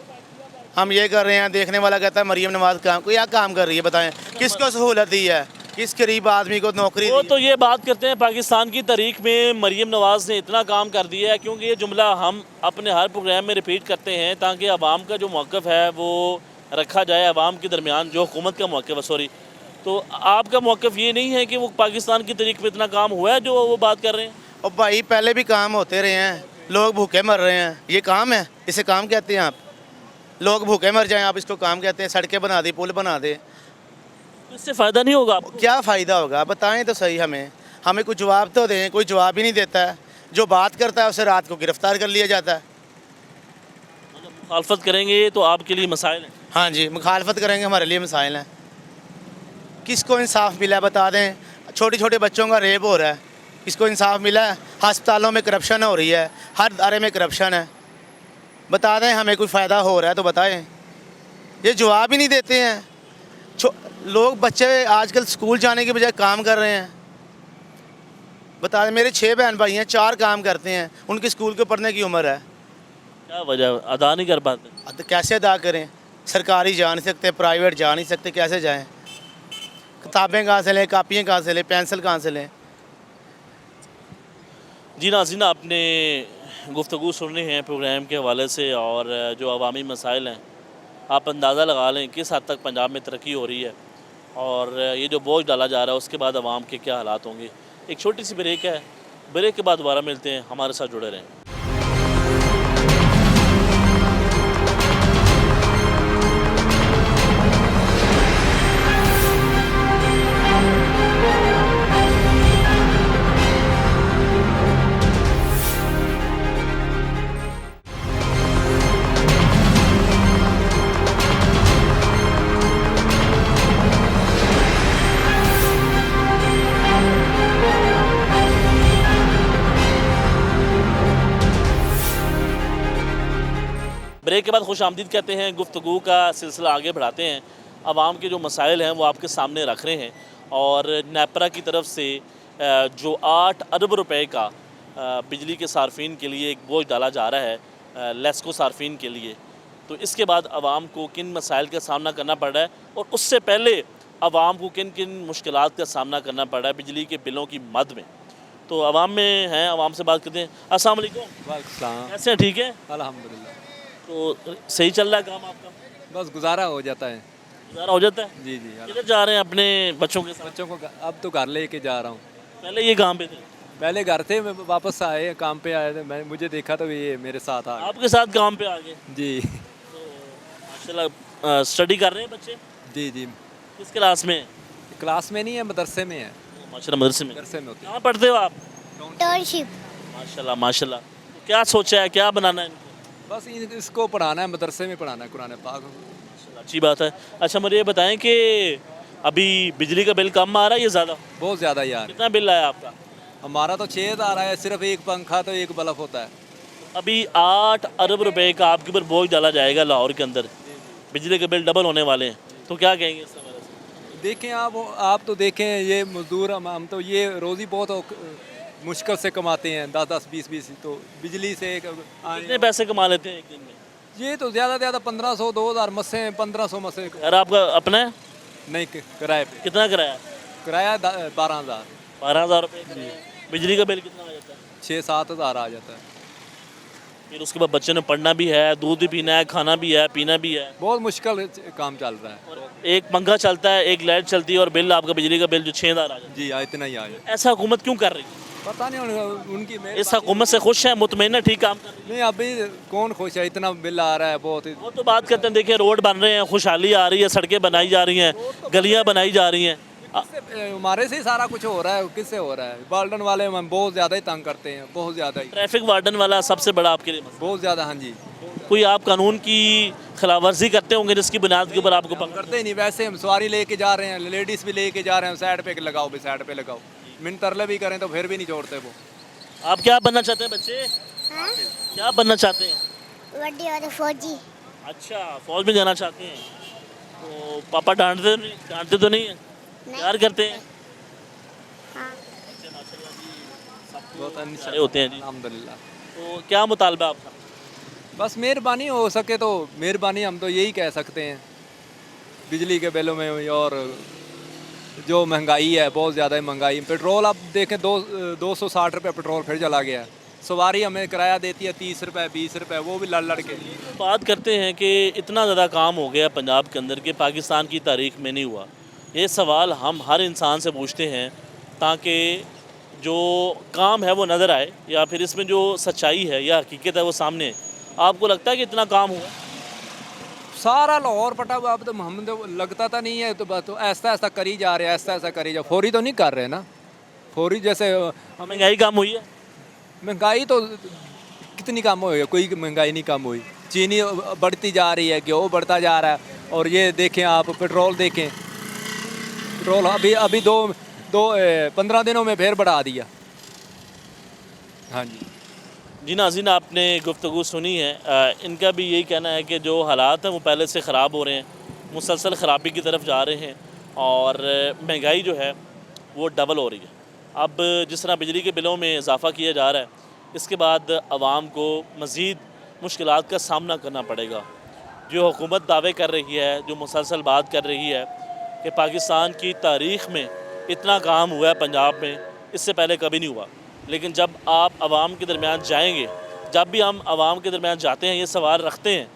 हम ये कर रहे हैं, देखने वाला कहता है मरियम नवाज काम, कोई क्या काम कर रही है बताएं? किसको सहूलत दी है, किस गरीब आदमी को नौकरी वो दी? तो ये बात करते हैं पाकिस्तान की तारीख में मरियम नवाज़ ने इतना काम कर दिया है, क्योंकि ये जुमला हम अपने हर प्रोग्राम में रिपीट करते हैं ताकि अवाम का जो मौक़िफ़ है वो रखा जाए, अवाम के दरमियान जो हुकूमत का मौक़िफ़ है। सॉरी, तो आपका मौक़िफ़ ये नहीं है कि वो पाकिस्तान की तारीख में इतना काम हुआ है जो वो बात कर रहे हैं? और भाई पहले भी काम होते रहे हैं, लोग भूखे मर रहे हैं, ये काम है? इसे काम कहते हैं आप? लोग भूखे मर जाएं, आप इसको काम कहते हैं? सड़कें बना दे, पुल बना दे, इससे फ़ायदा नहीं होगा आपको? क्या फ़ायदा होगा बताएं तो सही हमें। हमें कुछ जवाब तो दें, कोई जवाब ही नहीं देता है। जो बात करता है उसे रात को गिरफ्तार कर लिया जाता है। मुखालफत करेंगे तो आपके लिए मसाइल हैं। हाँ जी, मुखालफत करेंगे, हमारे लिए मसाइल हैं। किसको इंसाफ मिला है बता दें। छोटे छोटे बच्चों का रेप हो रहा है, किसको इंसाफ मिला है? हस्पतालों में करप्शन हो रही है, हर अदारे में करप्शन है। बता दें हमें कोई फ़ायदा हो रहा है तो बताएं। ये जवाब ही नहीं देते हैं। लोग बच्चे आजकल स्कूल जाने के बजाय काम कर रहे हैं। बता दें, मेरे 6 बहन भाई हैं, 4 काम करते हैं, उनकी स्कूल के पढ़ने की उम्र है। क्या वजह, अदा नहीं कर पाते? तो कैसे अदा करें? सरकारी जा नहीं सकते, प्राइवेट जा नहीं सकते, कैसे जाएं? किताबें कहाँ से लें, कापियाँ कहाँ से लें, पेंसिल कहाँ से लें? जी नाज़रीन, आपने गुफ्तगू सुननी है प्रोग्राम के हवाले से, और जो अवामी मसाइल हैं आप अंदाज़ा लगा लें किस हद तक पंजाब में तरक्की हो रही है, और ये जो बोझ डाला जा रहा है उसके बाद अवाम के क्या हालात होंगे। एक छोटी सी ब्रेक है, ब्रेक के बाद दोबारा मिलते हैं, हमारे साथ जुड़े रहें। ब्रेक के बाद खुश आमदीद कहते हैं, गुफ्तगू का सिलसिला आगे बढ़ाते हैं। आवाम के जो मसाइल हैं वो आपके सामने रख रहे हैं, और नेपरा की तरफ से जो 8 अरब रुपए का बिजली के सार्फिन के लिए एक बोझ डाला जा रहा है लेस्को सार्फिन के लिए, तो इसके बाद आवाम को किन मसाइल का सामना करना पड़ रहा है, और उससे पहले आवाम को किन किन मुश्किलात का सामना करना पड़ रहा है बिजली के बिलों की मद में। तो आवाम में हैं, आवाम से बात करते हैं। अस्सलाम वालेकुम। वालेकुम, कैसे हैं? ठीक है, अल्हम्दुलिल्लाह। तो सही चल रहा है काम आपका? बस गुजारा हो जाता है। गुजारा हो जाता है। जी जी। किधर जा रहे हैं अपने बच्चों के साथ? बच्चों को अब तो घर लेके जा रहा हूँ। पहले ये काम पे थे? पहले घर थे, मैं वापस आए, काम पे आए थे, मैं मुझे देखा तो ये मेरे साथ आ गए। आपके साथ काम पे आ गए? जी माशाल्लाह। स्टडी कर रहे हैं बच्चे? जी जी। किस क्लास में? क्लास में नहीं है, मदरसे में है। माशाल्लाह, मदरसे में। मदरसे में होते कहाँ पढ़ते हो आप? टर्नशिप। माशाल्लाह माशाल्लाह। तो क्या सोचा है, क्या बनाना है इनको? बस इसको पढ़ाना है, मदरसे में पढ़ाना है कुरान पाक। अच्छी बात है। अच्छा, मुझे ये बताएं कि अभी बिजली का बिल कम आ रहा है या ज़्यादा? बहुत ज़्यादा यार। कितना बिल आया आपका? हमारा तो 6,000 है, सिर्फ एक पंखा तो एक बल्ब होता है। अभी 8 अरब रुपए का आपके ऊपर बोझ डाला जाएगा लाहौर के अंदर, बिजली के बिल डबल होने वाले हैं, तो क्या कहेंगे इस हवाले से? देखें आप तो देखें, ये मजदूर हम तो ये रोज़ी बहुत मुश्किल से कमाते हैं, 10-10, 20-20, तो बिजली से कितने पैसे कमा लेते हैं एक दिन में? ये तो ज़्यादा 1500, 2000 मस्से, 1500 मस्से। यार आपका अपना है? नहीं, किराए पे। कितना किराया? किराया 12,000। 12,000 रुपये। बिजली का बिल कितना आ जाता है? 6-7 हज़ार आ जाता है। फिर उसके बाद बच्चे ने पढ़ना भी है, दूध भी पीना है, खाना भी है, पीना भी है। बहुत मुश्किल काम चल रहा है। एक पंखा चलता है, एक लाइट चलती है, और बिल आपका बिजली का बिल जो 6,000 आ जाता जी इतना ही आ जाता है। ऐसा हुकूमत क्यों कर रही है? पता नहीं उनकी इस हुकूमत से खुश है, मुतमईन है, ठीक काम कर रही है? नहीं, अभी कौन खुश है, इतना बिल आ रहा है बहुत। वो तो बात करते हैं, देखिए रोड बन रहे हैं, खुशहाली आ रही है, सड़कें बनाई जा रही हैं, गलियाँ बनाई जा रही हैं। हमारे से ही सारा कुछ हो रहा है, किससे हो रहा है? वार्डन वाले हम बहुत ज़्यादा ही तंग करते हैं, बहुत ज़्यादा ही। ट्रैफिक वार्डन वाला सबसे बड़ा आपके लिए मसला? बहुत ज़्यादा। हाँ जी। कोई आप कानून की खिलाफ वर्जी करते होंगे जिसकी बुनियाद के ऊपर आपको करते ही नहीं, वैसे हम सवारी लेके जा रहे हैं, लेडीज़ भी लेके जा रहे हैं, साइड पे लगाओ भी, साइड पे लगाओ, मिन तरले भी करें तो फिर भी नहीं छोड़ते वो। आप क्या बनना चाहते हैं बच्चे? हाँ? क्या बनना चाहते हैं? बड़ी और फौजी। अच्छा, फौज में जाना चाहते हैं, तो पापा डांटते तो नहीं है? प्यार करते हैं? हाँ। बहुत अच्छे होते हैं जी। अल्हम्दुलिल्लाह। तो क्या मुतालबा आपका? बस मेहरबानी हो सके तो मेहरबानी, हम तो यही कह सकते हैं। बिजली के बिलों में और जो महंगाई है, बहुत ज़्यादा महंगाई। पेट्रोल आप देखें 260 रुपये पेट्रोल फिर चला गया है। सवारी हमें किराया देती है 30 रुपये, 20 रुपये, वो भी लड़ के। बात करते हैं कि इतना ज़्यादा काम हो गया पंजाब के अंदर कि पाकिस्तान की तारीख में नहीं हुआ। ये सवाल हम हर इंसान से पूछते हैं ताकि जो काम है वो नज़र आए, या फिर इसमें जो सच्चाई है या हकीकत है वो सामने है। आपको लगता है कि इतना काम हुआ? सारा लाहौर पटा हुआ, अब तो हम तो लगता था नहीं है, तो बस तो ऐसा ऐसा करी जा रहे हैं, ऐसा ऐसा करी जा, फौरी तो नहीं कर रहे ना, फौरी जैसे महंगाई कम हुई है? महंगाई तो कितनी कम हुई है, कोई महंगाई नहीं कम हुई। चीनी बढ़ती जा रही है, गेहूँ बढ़ता जा रहा है, और ये देखें आप पेट्रोल देखें, पेट्रोल अभी अभी 15 दिनों में फिर बढ़ा दिया। हाँ जी। जी नाज़रीन, आपने गुफ्तगू सुनी है। इनका भी यही कहना है कि जो हालात हैं वो पहले से ख़राब हो रहे हैं, मुसलसल ख़राबी की तरफ जा रहे हैं, और महंगाई जो है वो डबल हो रही है। अब जिस तरह बिजली के बिलों में इजाफ़ा किया जा रहा है, इसके बाद आवाम को मज़ीद मुश्किलात का सामना करना पड़ेगा। जो हुकूमत दावे कर रही है, जो मुसलसल बात कर रही है कि पाकिस्तान की तारीख़ में इतना काम हुआ है पंजाब में, इससे पहले कभी नहीं हुआ। लेकिन जब आप आवाम के दरमियान जाएंगे, जब भी हम आवाम के दरमियान जाते हैं, ये सवाल रखते हैं,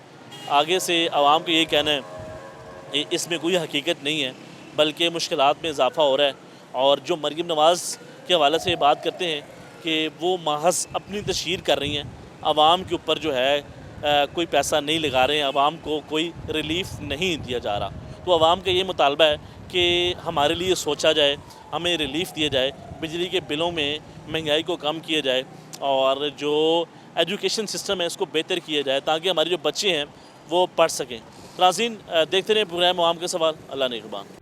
आगे से आवाम को ये कहना है इसमें कोई हकीकत नहीं है, बल्कि मुश्किलात में इजाफ़ा हो रहा है। और जो मरीम नवाज़ के हवाले से ये बात करते हैं कि वो महज अपनी तशहीर कर रही हैं, आवाम के ऊपर जो है कोई पैसा नहीं लगा रहे हैं, आवाम को कोई रिलीफ़ नहीं दिया जा रहा। तो आवाम का ये मुतालबा है कि हमारे लिए सोचा जाए, हमें रिलीफ़ दिया जाए, बिजली के बिलों में महंगाई को कम किया जाए, और जो एजुकेशन सिस्टम है इसको बेहतर किया जाए, ताकि हमारे जो बच्चे हैं वो पढ़ सकें। नाज़रीन, देखते रहें प्रोग्राम आवाम के सवाल। अल्लाह निगहबान।